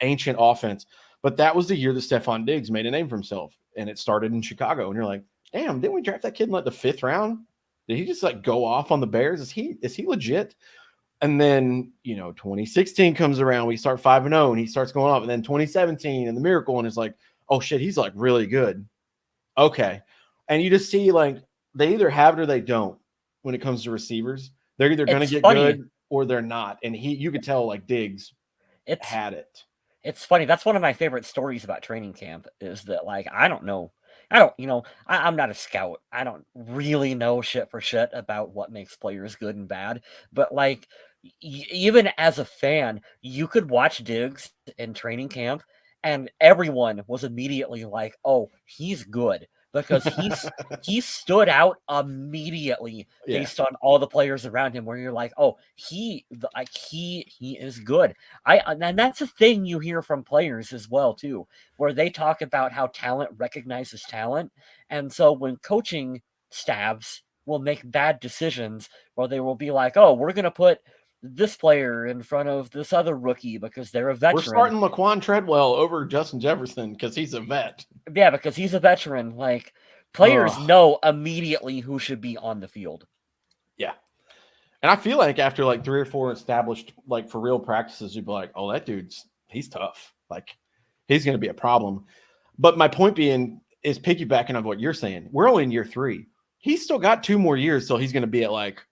ancient offense. But that was the year that Stephon Diggs made a name for himself. And it started in Chicago. And you're like, damn, didn't we draft that kid in like the 5th round? Did he just like go off on the Bears? Is he legit? And then, 2016 comes around. We start 5-0 and he starts going off. And then 2017 and the miracle. And it's like, oh shit, he's like really good. Okay. And you just see like they either have it or they don't when it comes to receivers. They're either going to get good or they're not. And you could tell like Diggs had it. It's funny. That's one of my favorite stories about training camp is that, like, I'm not a scout. I don't really know shit for shit about what makes players good and bad. But, like, even as a fan, you could watch Diggs in training camp and everyone was immediately like, oh, he's good. Because he stood out immediately based on all the players around him, where you're like, oh, he is good. And that's a thing you hear from players as well too, where they talk about how talent recognizes talent, and so when coaching staffs will make bad decisions, or they will be like, oh, we're going to put this player in front of this other rookie because they're a We're veteran. starting Laquan Treadwell over Justin Jefferson because he's a vet. Yeah, because he's a veteran. Like, players know immediately who should be on the field. Yeah. And I feel like after like 3 or 4 established, like for real practices, you'd be like, oh, that he's tough. Like, he's going to be a problem. But my point being is piggybacking on what you're saying. We're only in year 3. He's still got 2 more years till he's going to be at like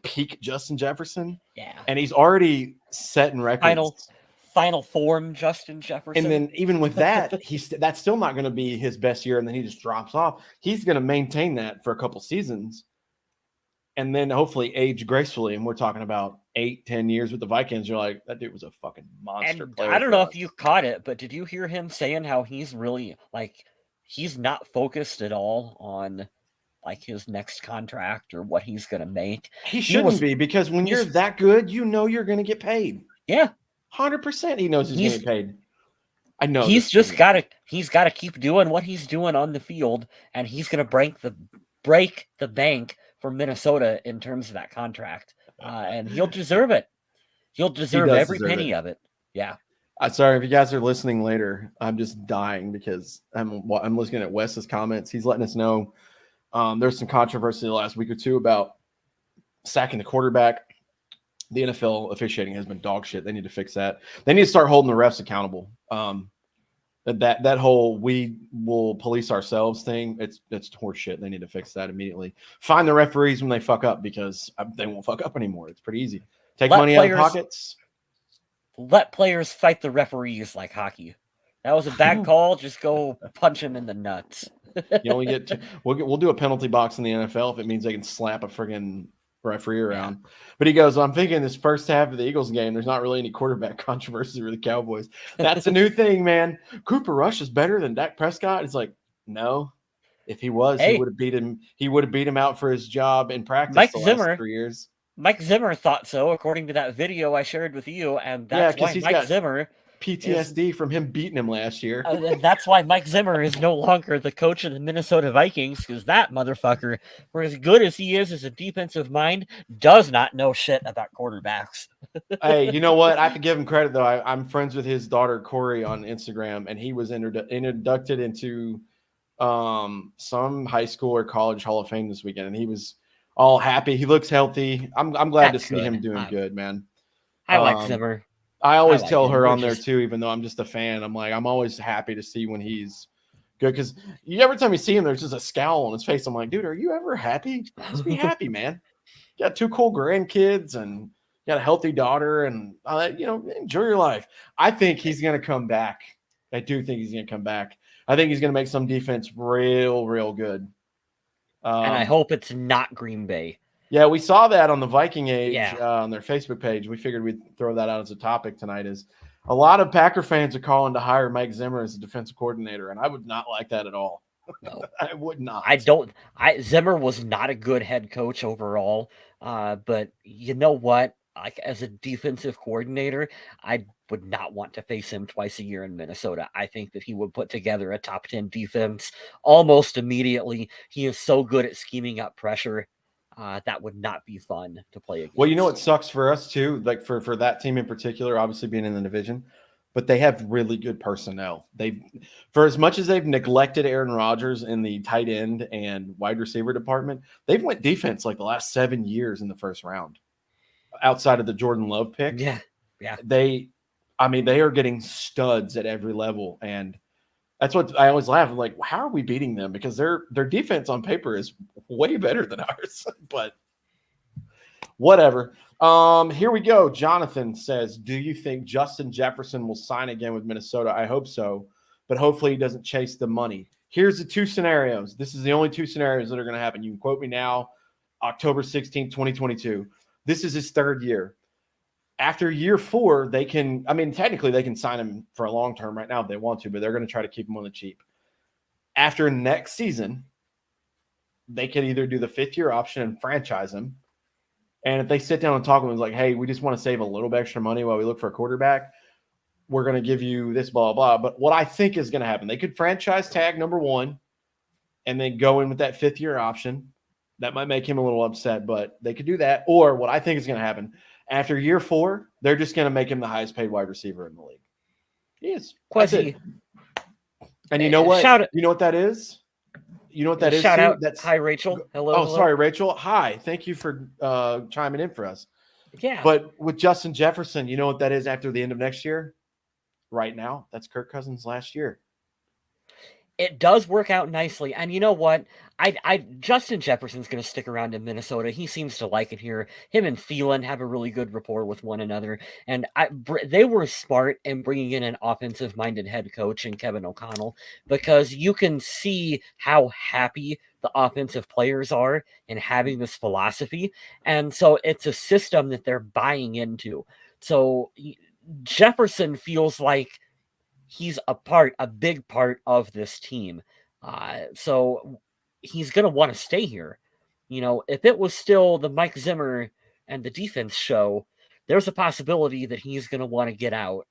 peak Justin Jefferson. Yeah. And he's already setting records. Final form Justin Jefferson. And then even with that, that's still not going to be his best year, and then he just drops off. He's going to maintain that for a couple seasons, and then hopefully age gracefully. And we're talking about 8-10 years with the Vikings. You're like, that dude was a fucking monster player. I don't know if you caught it, but did you hear him saying how he's really like he's not focused at all on like his next contract or what he's going to make? He shouldn't be, because when you're that good, you know you're going to get paid. Yeah. 100% he knows he's going to get paid. I know. He's just got to keep doing what he's doing on the field, and he's going to break the bank for Minnesota in terms of that contract. And he'll deserve it. He'll deserve every penny of it. Yeah. Sorry, if you guys are listening later, I'm just dying because I'm looking at Wes's comments. He's letting us know there's some controversy the last week or two about sacking the quarterback. The NFL officiating has been dog shit. They need to fix that. They need to start holding the refs accountable. That whole we will police ourselves thing, it's horseshit. They need to fix that immediately. Find the referees when they fuck up, because they won't fuck up anymore. It's pretty easy. Take money out of pockets. Let players fight the referees like hockey. That was a bad call. Just go punch him in the nuts. You only get we'll do a penalty box in the NFL if it means they can slap a friggin' referee around. Yeah. But he goes, I'm thinking this first half of the Eagles game, there's not really any quarterback controversy with the Cowboys. That's a new thing, man. Cooper Rush is better than Dak Prescott. It's like, no. If he was, he would have beat him. He would have beat him out for his job in practice last 3 years. Mike Zimmer thought so, according to that video I shared with you, and that's why Mike Zimmer PTSD from him beating him last year. That's why Mike Zimmer is no longer the coach of the Minnesota Vikings, because that motherfucker, for as good as he is as a defensive mind, does not know shit about quarterbacks. Hey, you know what? I have to give him credit, though. I'm friends with his daughter, Corey, on Instagram, and he was inducted into some high school or college Hall of Fame this weekend, and he was all happy. He looks healthy. I'm glad to see him doing good, man. I like Zimmer. I always tell her on there too, even though I'm just a fan. I'm always happy to see when he's good, because every time you see him, there's just a scowl on his face. I'm like, dude, are you ever happy? Just be happy, man. You got 2 cool grandkids and you got a healthy daughter, and enjoy your life. I think he's going to come back. I do think he's going to come back. I think he's going to make some defense real, real good. And I hope it's not Green Bay. Yeah, we saw that on the Viking Age on their Facebook page. We figured we'd throw that out as a topic tonight. Is a lot of Packer fans are calling to hire Mike Zimmer as a defensive coordinator, and I would not like that at all. No, I would not. Zimmer was not a good head coach overall, but you know what? Like, as a defensive coordinator, I would not want to face him twice a year in Minnesota. I think that he would put together a top 10 defense almost immediately. He is so good at scheming up pressure. That would not be fun to play against. Well, what sucks for us too, like for that team in particular, obviously being in the division, but they have really good personnel. For as much as they've neglected Aaron Rodgers in the tight end and wide receiver department, they've went defense like the last 7 years in the first round, outside of the Jordan Love pick. Yeah. They are getting studs at every level, and that's what I always laugh. I'm like, how are we beating them? Because their defense on paper is way better than ours. But whatever. Here we go. Jonathan says, do you think Justin Jefferson will sign again with Minnesota? I hope so, but hopefully he doesn't chase the money. Here's the 2 scenarios. This is the only 2 scenarios that are going to happen. You can quote me now, October 16th, 2022. This is his 3rd year. After year 4, technically they can sign him for a long term right now if they want to, but they're going to try to keep him on the cheap. After next season, they could either do the 5th year option and franchise him. And if they sit down and talk with him, it's like, hey, we just want to save a little bit extra money while we look for a quarterback, we're going to give you this, blah, blah, blah. But what I think is going to happen, they could franchise tag number 1 and then go in with that 5th year option. That might make him a little upset, but they could do that. Or what I think is going to happen after year 4, they're just going to make him the highest paid wide receiver in the league. He is. That's it. Quasi, And you know what? shout You know what that is? You know what that is shout too? out. That's Hi, Rachel. Hello, oh, hello. sorry, Rachel. Hi. Thank you for chiming in for us. Yeah. But with Justin Jefferson, you know what that is after the end of next year? Right now, that's Kirk Cousins last year. It does work out nicely. And you know what? Justin Jefferson's going to stick around in Minnesota. He seems to like it here. Him and Thielen have a really good rapport with one another. And they were smart in bringing in an offensive-minded head coach in Kevin O'Connell, because you can see how happy the offensive players are in having this philosophy. And so it's a system that they're buying into. So Jefferson feels like he's a big part of this team. So he's going to want to stay here. If it was still the Mike Zimmer and the defense show, there's a possibility that he's going to want to get out,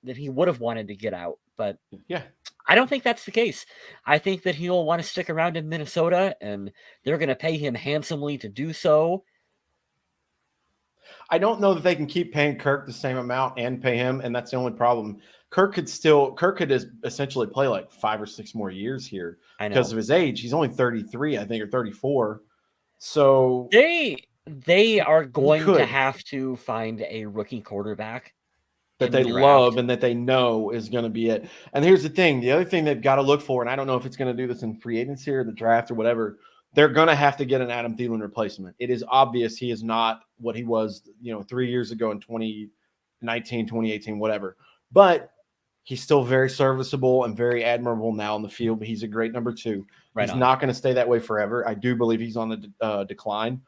that he would have wanted to get out. But yeah, I don't think that's the case. I think that he'll want to stick around in Minnesota, and they're going to pay him handsomely to do so. I don't know that they can keep paying Kirk the same amount and pay him, and that's the only problem. Kirk could essentially play like 5 or 6 more years here because of his age. He's only 33, I think, or 34. So they are going to have to find a rookie quarterback that they love and that they know is going to be it. And here's the thing. The other thing they've got to look for, and I don't know if it's going to do this in free agency or the draft or whatever, they're going to have to get an Adam Thielen replacement. It is obvious he is not what he was, 3 years ago in 2019, 2018, whatever. But he's still very serviceable and very admirable now in the field. He's a great number 2. He's not going to stay that way forever. I do believe he's on the decline,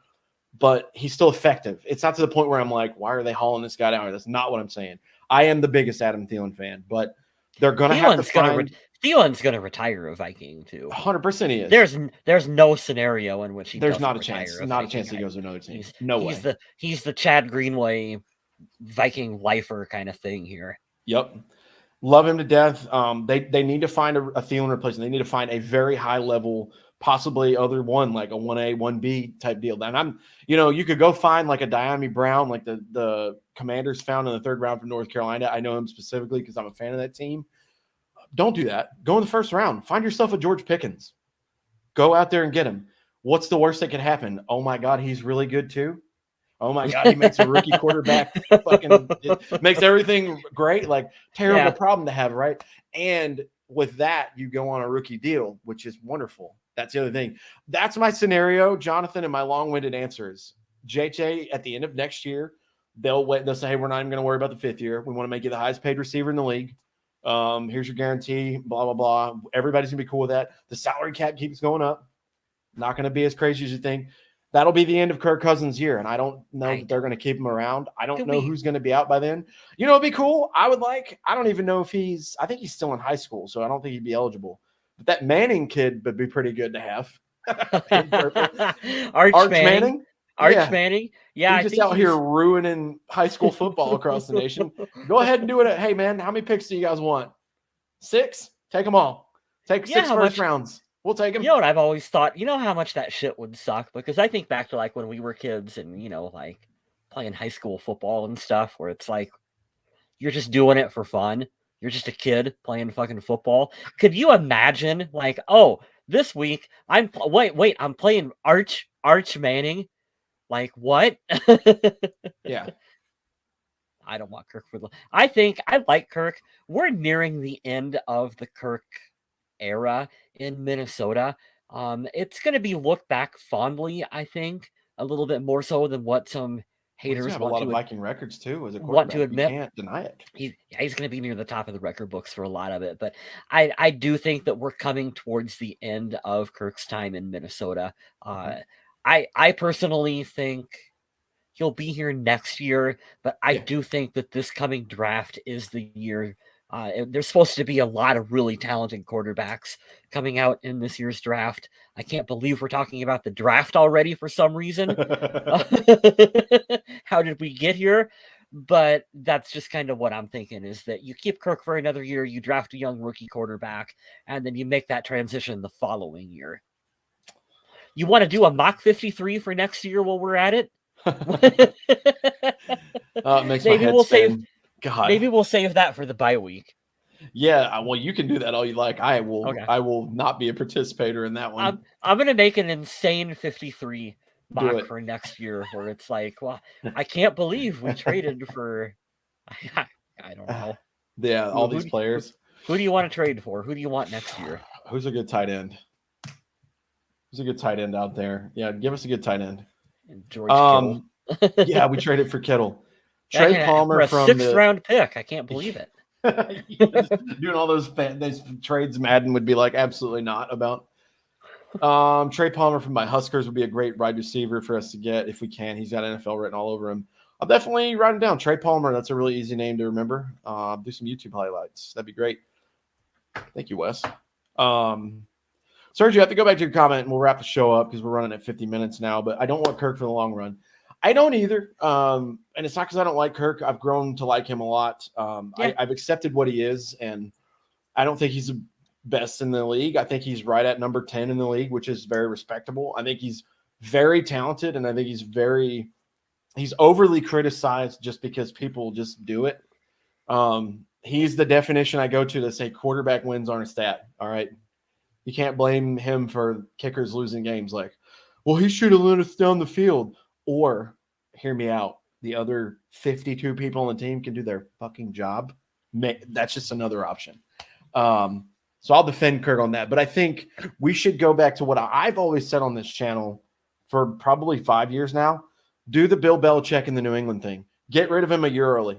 but he's still effective. It's not to the point where I'm like, why are they hauling this guy down? That's not what I'm saying. I am the biggest Adam Thielen fan, but they're going to have to find – Thielen's going to retire a Viking too. 100% he is. There's no scenario in which he there's not a chance. Not a chance he goes to another team. No way. He's the Chad Greenway Viking lifer kind of thing here. Yep. Love him to death. They need to find a Thielen replacement. They need to find a very high level, possibly other one, like a 1A, 1B type deal. And you could go find like a Diami Brown, like the Commanders found in the 3rd round from North Carolina. I know him specifically because I'm a fan of that team. Don't do that. Go in the 1st round. Find yourself a George Pickens. Go out there and get him. What's the worst that could happen? Oh my God, he's really good too. Oh my God, he makes a rookie quarterback makes everything great. Like, terrible problem to have, right? And with that, you go on a rookie deal, which is wonderful. That's the other thing. That's my scenario, Jonathan, and my long-winded answer is JJ at the end of next year, they'll say, hey, we're not even going to worry about the 5th year. We want to make you the highest paid receiver in the league. Here's your guarantee, blah, blah, blah. Everybody's going to be cool with that. The salary cap keeps going up. Not going to be as crazy as you think. That'll be the end of Kirk Cousins' year, and I don't know that they're going to keep him around. I don't know who's going to be out by then. It'd be cool. I don't even know if I think he's still in high school, so I don't think he'd be eligible. But that Manning kid would be pretty good to have. Arch Manning. Manning. Yeah, he's just out here ruining high school football across the nation. Go ahead and do it. Hey, man, how many picks do you guys want? 6? Take them all. Take 6 first rounds. We'll take him. You know what I've always thought? You know how much that shit would suck? Because I think back to like when we were kids and, like playing high school football and stuff where it's like you're just doing it for fun. You're just a kid playing fucking football. Could you imagine like, oh, this week I'm playing Arch Manning. Like what? Yeah. I don't want Kirk I like Kirk. We're nearing the end of the Kirk era in Minnesota. It's going to be looked back fondly, I think, a little bit more so than what some haters have a lot of Viking records too. As a want to admit, you can't deny it. He's going to be near the top of the record books for a lot of it. But I do think that we're coming towards the end of Kirk's time in Minnesota. I personally think he'll be here next year, but I do think that this coming draft is the year. There's supposed to be a lot of really talented quarterbacks coming out in this year's draft. I can't believe we're talking about the draft already for some reason. How did we get here? But that's just kind of what I'm thinking, is that you keep Kirk for another year, you draft a young rookie quarterback, and then you make that transition the following year. You want to do a mock 53 for next year while we're at it? It makes my head spin. God. Maybe we'll save that for the bye week. Yeah, well, you can do that all you like. I will. Okay. I will not be a participator in that one. I'm gonna make an insane 53 Do mock it. for next year, where it's like, well, I can't believe we traded for. I don't know. Yeah, all these players. Who do you want to trade for? Who do you want next year? Who's a good tight end? Who's a good tight end out there? Yeah, give us a good tight end. George Kittle. Yeah, we traded for Kittle. Trey Palmer for a from 6th round pick. I can't believe it. Doing all those trades, Madden would be like, absolutely not about. Trey Palmer from my Huskers would be a great wide receiver for us to get if we can. He's got NFL written all over him. I'll definitely write him down. Trey Palmer. That's a really easy name to remember. Do some YouTube highlights. That'd be great. Thank you, Wes. Serge, you have to go back to your comment and we'll wrap the show up because we're running at 50 minutes now. But I don't want Kirk for the long run. I don't either. And it's not because I don't like Kirk. I've grown to like him a lot. I've accepted what he is, and I don't think he's the best in the league. I think he's right at number 10 in the league, which is very respectable. I think he's very talented, and I think he's overly criticized just because people just do it. He's the definition I go to say quarterback wins aren't a stat. All right. You can't blame him for kickers losing games. Like, well, he should have let us down the field. Or, hear me out, the other 52 people on the team can do their fucking job. That's just another option. So I'll defend Kirk on that. But I think we should go back to what I've always said on this channel for probably 5 years now. Do the Bill Belichick in the New England thing. Get rid of him a year early.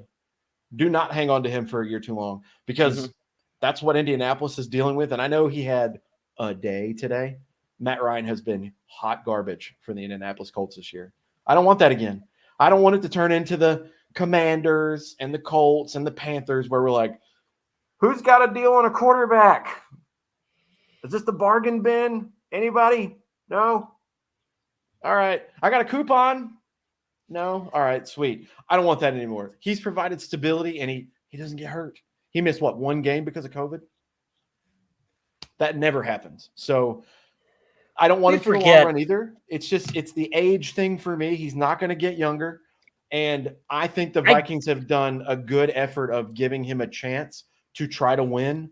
Do not hang on to him for a year too long because that's what Indianapolis is dealing with. And I know he had a day today. Matt Ryan has been hot garbage for the Indianapolis Colts this year. I don't want that again. I don't want it to turn into the Commanders and the Colts and the Panthers where we're like, who's got a deal on a quarterback? Is this the bargain bin? Anybody? No? All right. I got a coupon. No? All right, sweet. I don't want that anymore. He's provided stability, and he doesn't get hurt. He missed, one game because of COVID? That never happens. So I don't want him for the long run either. It's the age thing for me. He's not going to get younger. And I think the Vikings have done a good effort of giving him a chance to try to win.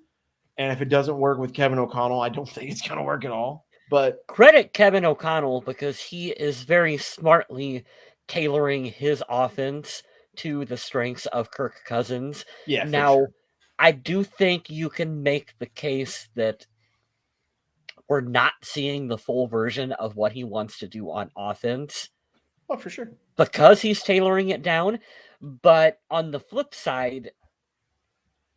And if it doesn't work with Kevin O'Connell, I don't think it's going to work at all. But credit Kevin O'Connell because he is very smartly tailoring his offense to the strengths of Kirk Cousins. Yeah. Now, sure. I do think you can make the case that we're not seeing the full version of what he wants to do on offense. Oh, for sure. Because he's tailoring it down. But on the flip side,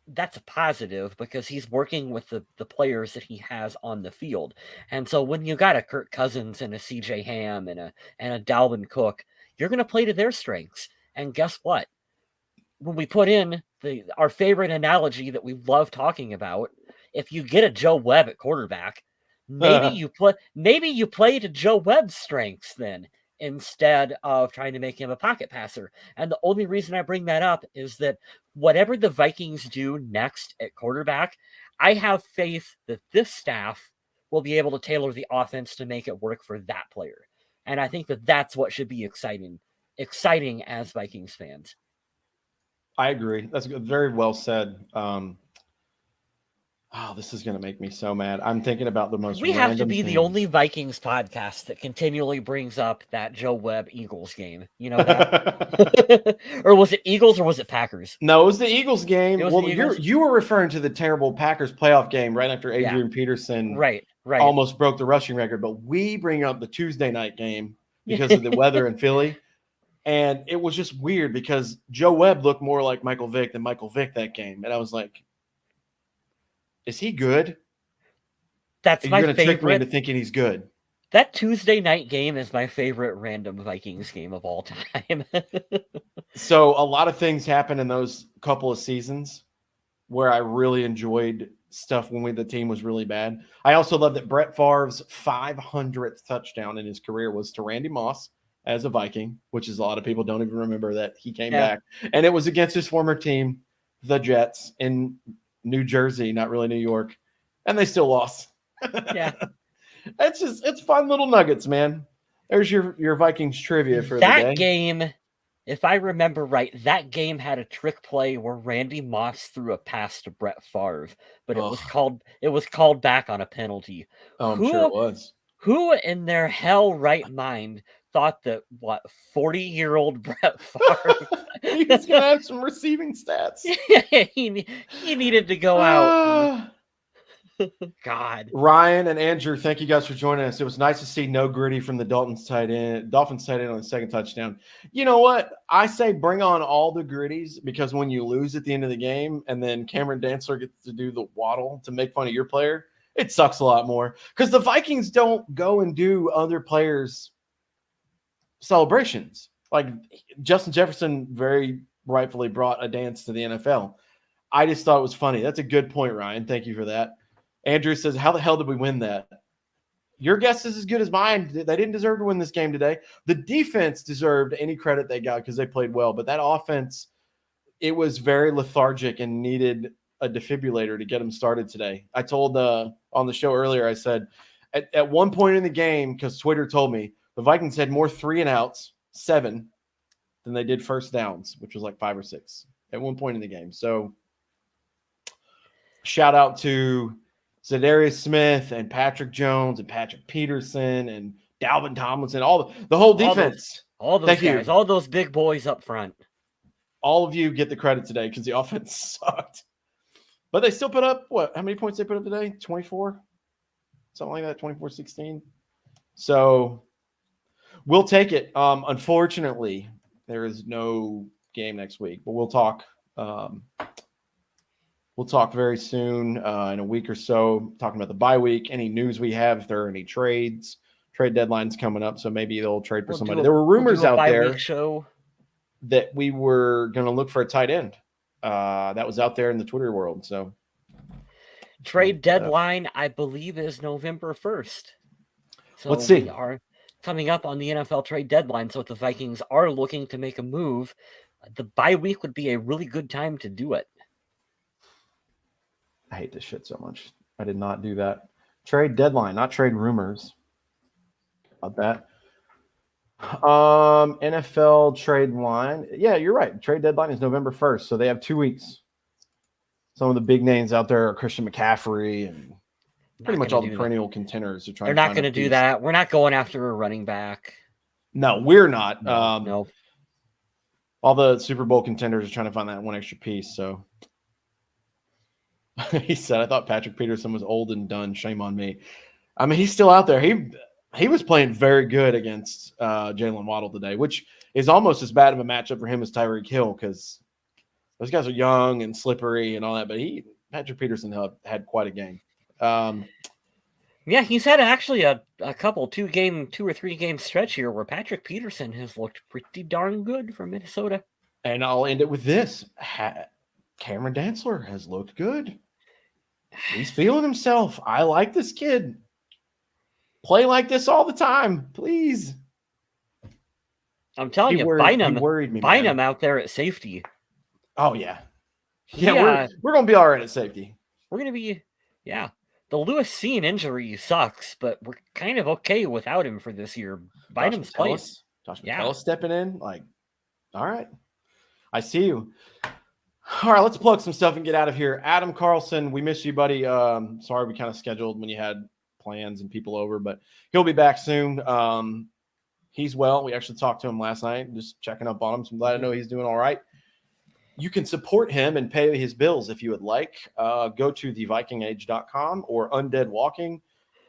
that's a positive because he's working with the players that he has on the field. And so when you got a Kirk Cousins and a CJ Ham and a Dalvin Cook, you're going to play to their strengths. And guess what? When we put in our favorite analogy that we love talking about, if you get a Joe Webb at quarterback, maybe you play to Joe Webb's strengths then instead of trying to make him a pocket passer. And the only reason I bring that up is that whatever the Vikings do next at quarterback, I have faith that this staff will be able to tailor the offense to make it work for that player. And I think that that's what should be exciting as Vikings fans. I agree. That's very well said. This is going to make me so mad. I'm thinking about the most. We have to be the only Vikings podcast that continually brings up that Joe Webb Eagles game. You know that? Or was it Eagles or was it Packers? No, it was the Eagles game. You were referring to the terrible Packers playoff game right after Adrian Peterson right. almost broke the rushing record. But we bring up the Tuesday night game because of the weather in Philly. And it was just weird because Joe Webb looked more like Michael Vick than Michael Vick that game. And I was like, is he good? That's my favorite. You're going to trick me into thinking he's good. That Tuesday night game is my favorite random Vikings game of all time. So a lot of things happen in those couple of seasons where I really enjoyed stuff when the team was really bad. I also love that Brett Favre's 500th touchdown in his career was to Randy Moss as a Viking, which is a lot of people don't even remember that he came back. And it was against his former team, the Jets, in New Jersey, not really New York. And they still lost. Yeah. It's fun little nuggets, man. There's your Vikings trivia for the That day. game, if I remember right, that game had a trick play where Randy Moss threw a pass to Brett Favre, but it was called back on a penalty. Oh, I'm sure it Who was. who in their hell right mind thought that 40-year-old Brett Favre He was gonna have some receiving stats. he needed to go out. God. Ryan and Andrew, thank you guys for joining us. It was nice to see no gritty from the Dolphins tight end on the second touchdown. You know what? I say bring on all the gritties, because when you lose at the end of the game and then Cameron Dantzler gets to do the waddle to make fun of your player, it sucks a lot more, because the Vikings don't go and do other players' celebrations. Like Justin Jefferson very rightfully brought a dance to the NFL. I just thought it was funny. That's a good point, Ryan. Thank you for that. Andrew says, how the hell did we win that? Your guess is as good as mine. They didn't deserve to win this game today. The defense deserved any credit they got because they played well, but that offense, it was very lethargic and needed a defibrillator to get them started today. I told on the show earlier, I said, at one point in the game, because Twitter told me, the Vikings had more 3-and-outs, 7, than they did first downs, which was like 5 or 6 at one point in the game. So shout out to Zadarius Smith and Patrick Jones and Patrick Peterson and Dalvin Tomlinson, the whole defense. All those guys, all those big boys up front. All of you get the credit today because the offense sucked. But they still put up, how many points they put up today? 24? Something like that, 24-16. So we'll take it. Unfortunately, there is no game next week, but we'll talk. We'll talk very soon in a week or so, talking about the bye week, any news we have, if there are any trade deadlines coming up. So maybe they'll trade for somebody. There were rumors out there that we were going to look for a tight end. That was out there in the Twitter world. So trade deadline, I believe, is November 1st. So let's see. We are coming up on the NFL trade deadline. So if the Vikings are looking to make a move, the bye week would be a really good time to do it. I hate this shit so much. I did not do that. Trade deadline, not trade rumors. About that. NFL trade line. Yeah, you're right. Trade deadline is November 1st, so they have 2 weeks. Some of the big names out there are Christian McCaffrey and pretty much all the perennial contenders. They're not going to do that. We're not going after a running back. No, we're not. No. All the Super Bowl contenders are trying to find that one extra piece, so he said, I thought Patrick Peterson was old and done. Shame on me. I mean, he's still out there. He was playing very good against Jalen Waddle today, which is almost as bad of a matchup for him as Tyreek Hill, because those guys are young and slippery and all that. But Patrick Peterson had quite a game. Yeah, he's had actually a couple 2 or 3 game stretch here where Patrick Peterson has looked pretty darn good for Minnesota. And I'll end it with this. Cameron Dantzler has looked good. He's feeling himself. I like this kid. Play like this all the time, please. I'm telling you, Bynum out there at safety. Oh, yeah. Yeah, we're going to be all right at safety. We're going to be, yeah. The Lewis Cine injury sucks, but we're kind of okay without him for this year. Bynum's playing. Josh McCullough stepping in. Like, all right. I see you. All right, let's plug some stuff and get out of here. Adam Carlson, we miss you, buddy. Sorry we kind of scheduled when you had plans and people over, but he'll be back soon. He's well. We actually talked to him last night, just checking up on him. So I'm glad to know he's doing all right. You can support him and pay his bills if you would like. Go to thevikingage.com or Undead Walking.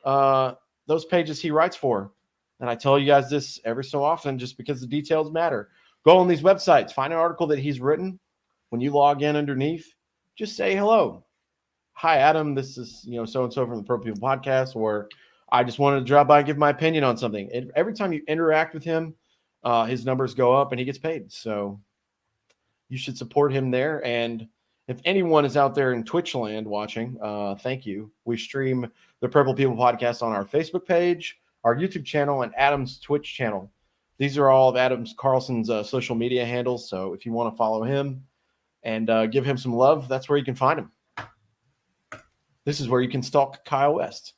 Those pages he writes for. And I tell you guys this every so often just because the details matter. Go on these websites, find an article that he's written. When you log in underneath, just say hello. Hi, Adam. This is so-and-so from the Pro People Podcast, or I just wanted to drop by and give my opinion on something. Every time you interact with him, his numbers go up and he gets paid. So you should support him there. And if anyone is out there in Twitch land watching, thank you. We stream the Purple People Podcast on our Facebook page, our YouTube channel, and Adam's Twitch channel. These are all of Adam Carlson's social media handles. So if you want to follow him and give him some love, that's where you can find him. This is where you can stalk Kyle West.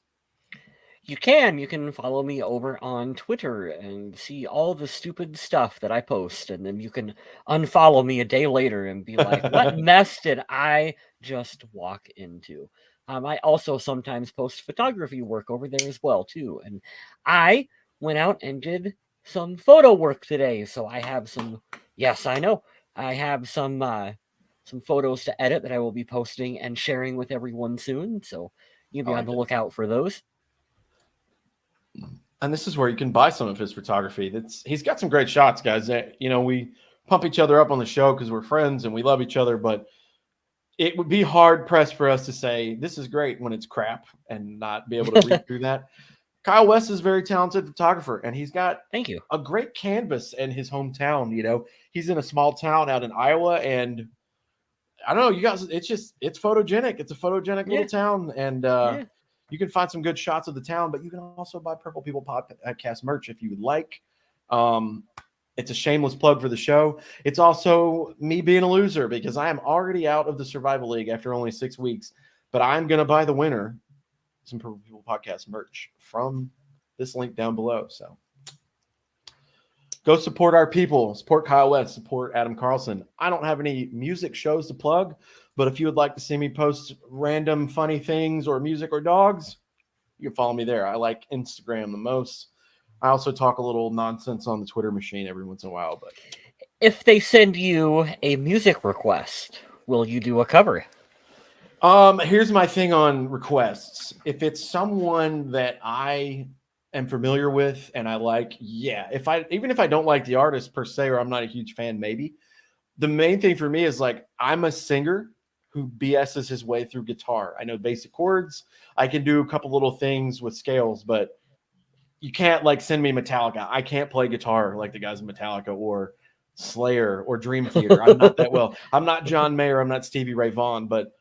You can follow me over on Twitter and see all the stupid stuff that I post, and then you can unfollow me a day later and be like, what mess did I just walk into? I also sometimes post photography work over there as well too, and I went out and did some photo work today, so I have some. Yes, I know. I have some photos to edit that I will be posting and sharing with everyone soon. So you'll be on the lookout for those. And this is where you can buy some of his photography. He's got some great shots, guys. We pump each other up on the show because we're friends and we love each other, but it would be hard pressed for us to say this is great when it's crap and not be able to read through that. Kyle West is a very talented photographer, and he's got Thank you. a great canvas in his hometown. He's in a small town out in Iowa, and I don't know, you guys, it's photogenic. It's a photogenic little town, and you can find some good shots of the town, but you can also buy Purple People Podcast merch if you would like. It's a shameless plug for the show. It's also me being a loser because I am already out of the Survival League after only 6 weeks, but I'm going to buy the winner some Purple People Podcast merch from this link down below. So go support our people, support Kyle West, support Adam Carlson. I don't have any music shows to plug, but if you would like to see me post random funny things or music or dogs, you can follow me there. I like Instagram the most. I also talk a little nonsense on the Twitter machine every once in a while. But if they send you a music request, will you do a cover? Here's my thing on requests. If it's someone that I am familiar with and I like, even if I don't like the artist per se, or I'm not a huge fan, maybe. The main thing for me is I'm a singer who BS's his way through guitar. I know basic chords. I can do a couple little things with scales, but you can't send me Metallica. I can't play guitar like the guys in Metallica or Slayer or Dream Theater. I'm not that well. I'm not John Mayer. I'm not Stevie Ray Vaughan, but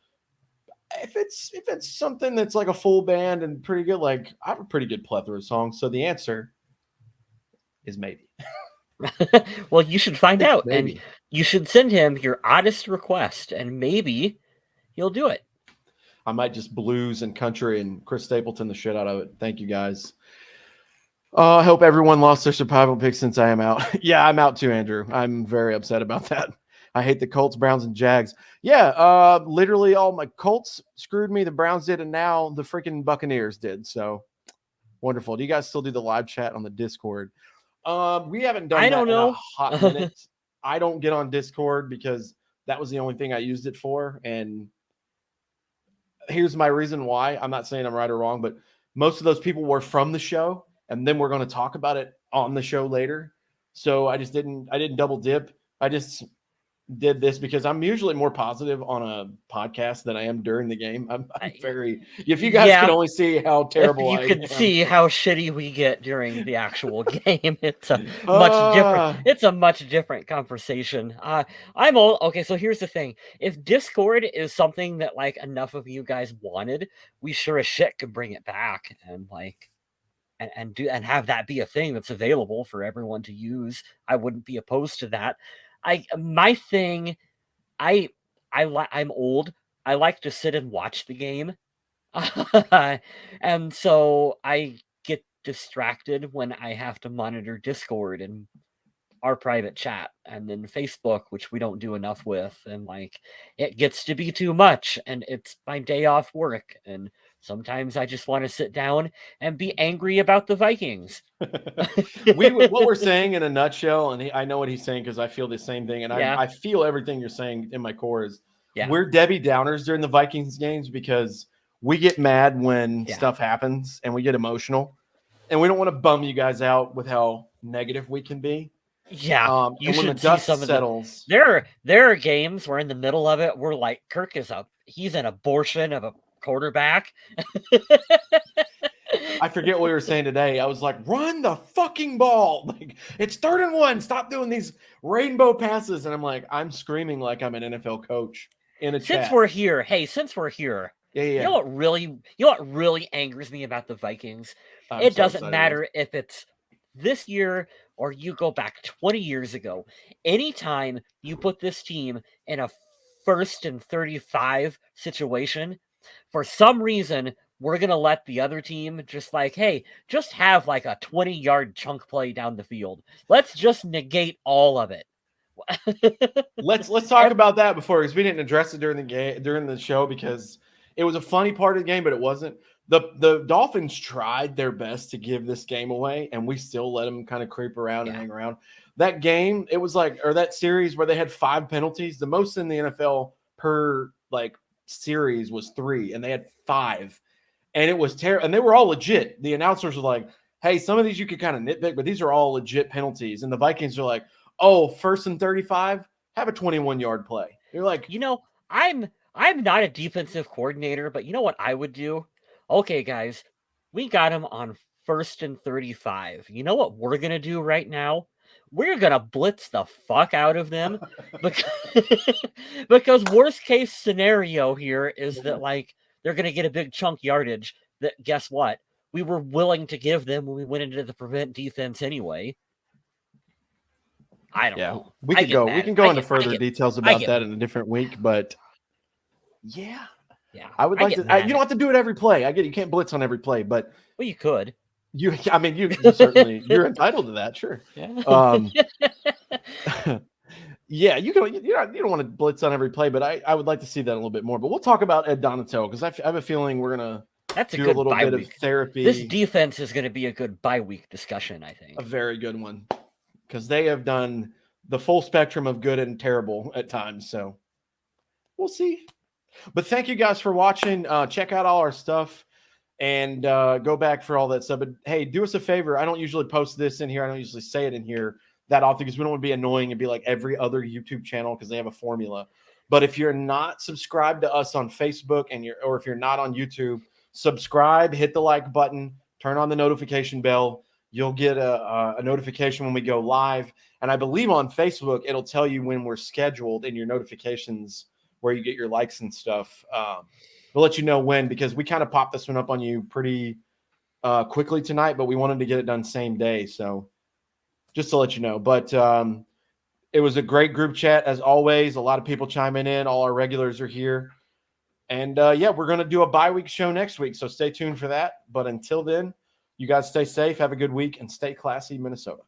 if it's something that's like a full band and pretty good, I have a pretty good plethora of songs. So the answer is maybe. Well, you should find out, maybe. and you should send him your oddest request, and maybe he'll do it. I might just blues and country and Chris Stapleton the shit out of it. Thank you, guys. I hope everyone lost their survival pick since I am out. Yeah, I'm out too, Andrew. I'm very upset about that. I hate the Colts, Browns, and Jags. Yeah, literally all my Colts screwed me. The Browns did, and now the freaking Buccaneers did. So wonderful. Do you guys still do the live chat on the Discord? We haven't done that in a hot minute. I don't get on Discord because that was the only thing I used it for. And here's my reason why. I'm not saying I'm right or wrong, but most of those people were from the show, and then we're going to talk about it on the show later. So I didn't double dip. I just did this because I'm usually more positive on a podcast than I am during the game. I'm very, if you guys can only see how terrible I am. If you could see how shitty we get during the actual game, it's a much different conversation. Okay, so here's the thing. If Discord is something that enough of you guys wanted, we sure as shit could bring it back and and have that be a thing that's available for everyone to use. I wouldn't be opposed to that. I'm old. I like to sit and watch the game. And so I get distracted when I have to monitor Discord and our private chat, and then Facebook, which we don't do enough with, and it gets to be too much, and it's my day off work, and sometimes I just want to sit down and be angry about the Vikings. What we're saying in a nutshell, and I know what he's saying because I feel the same thing, and I feel everything you're saying in my core is we're Debbie Downers during the Vikings games because we get mad when stuff happens and we get emotional, and we don't want to bum you guys out with how negative we can be. Yeah, you should when the dust settles. There are games where in the middle of it, we're like, Kirk he's an abortion of a quarterback. I forget what we were saying today. I was like, run the fucking ball. It's 3rd and 1. Stop doing these rainbow passes. And I'm like, I'm screaming like I'm an NFL coach in a chat. Since we're here. Yeah. You know what really angers me about the Vikings? It doesn't matter if it's this year or you go back 20 years ago. Anytime you put this team in a 1st and 35 situation, for some reason, we're going to let the other team just like, hey, just have like a 20-yard chunk play down the field. Let's just negate all of it. Let's talk about that before, because we didn't address it during the show, because it was a funny part of the game, but it wasn't. The Dolphins tried their best to give this game away, and we still let them kind of creep around and hang around. That game, it was like, or that series where they had 5 penalties, the most in the NFL per like series was 3, and they had 5, and it was terrible. And they were all legit. The announcers were like, "Hey, some of these you could kind of nitpick, but these are all legit penalties." And the Vikings are like, "Oh, 1st and 35, have a 21-yard play." You're like, I'm not a defensive coordinator, but you know what I would do? Okay, guys, we got him on 1st and 35. You know what we're gonna do right now? We're gonna blitz the fuck out of them because worst case scenario here is that like they're gonna get a big chunk yardage. That guess what? We were willing to give them when we went into the prevent defense anyway. I don't know. We can go into further details about that in a different week, but yeah, I would like to. You don't have to do it every play. I get you can't blitz on every play, but you could. You certainly you're entitled to that, sure. Yeah. Yeah, you don't want to blitz on every play, but I would like to see that a little bit more. But we'll talk about Ed Donato, because I have a feeling we're gonna do a little bit of therapy. This defense is going to be a good bye week discussion, I think. A very good one, because they have done the full spectrum of good and terrible at times. So we'll see. But thank you guys for watching. Check out all our stuff and go back for all that stuff. But hey, do us a favor. I don't usually post this in here. I don't usually say it in here that often, because we don't want to be annoying and be like every other YouTube channel, because they have a formula. But if you're not subscribed to us on Facebook or if you're not on YouTube, subscribe, hit the like button, turn on the notification bell. You'll get a notification when we go live. And I believe on Facebook, it'll tell you when we're scheduled in your notifications where you get your likes and stuff. We'll let you know when, because we kind of popped this one up on you pretty quickly tonight, but we wanted to get it done same day. So just to let you know. But it was a great group chat, as always. A lot of people chiming in. All our regulars are here. And yeah, we're going to do a bye week show next week. So stay tuned for that. But until then, you guys stay safe, have a good week, and stay classy, Minnesota.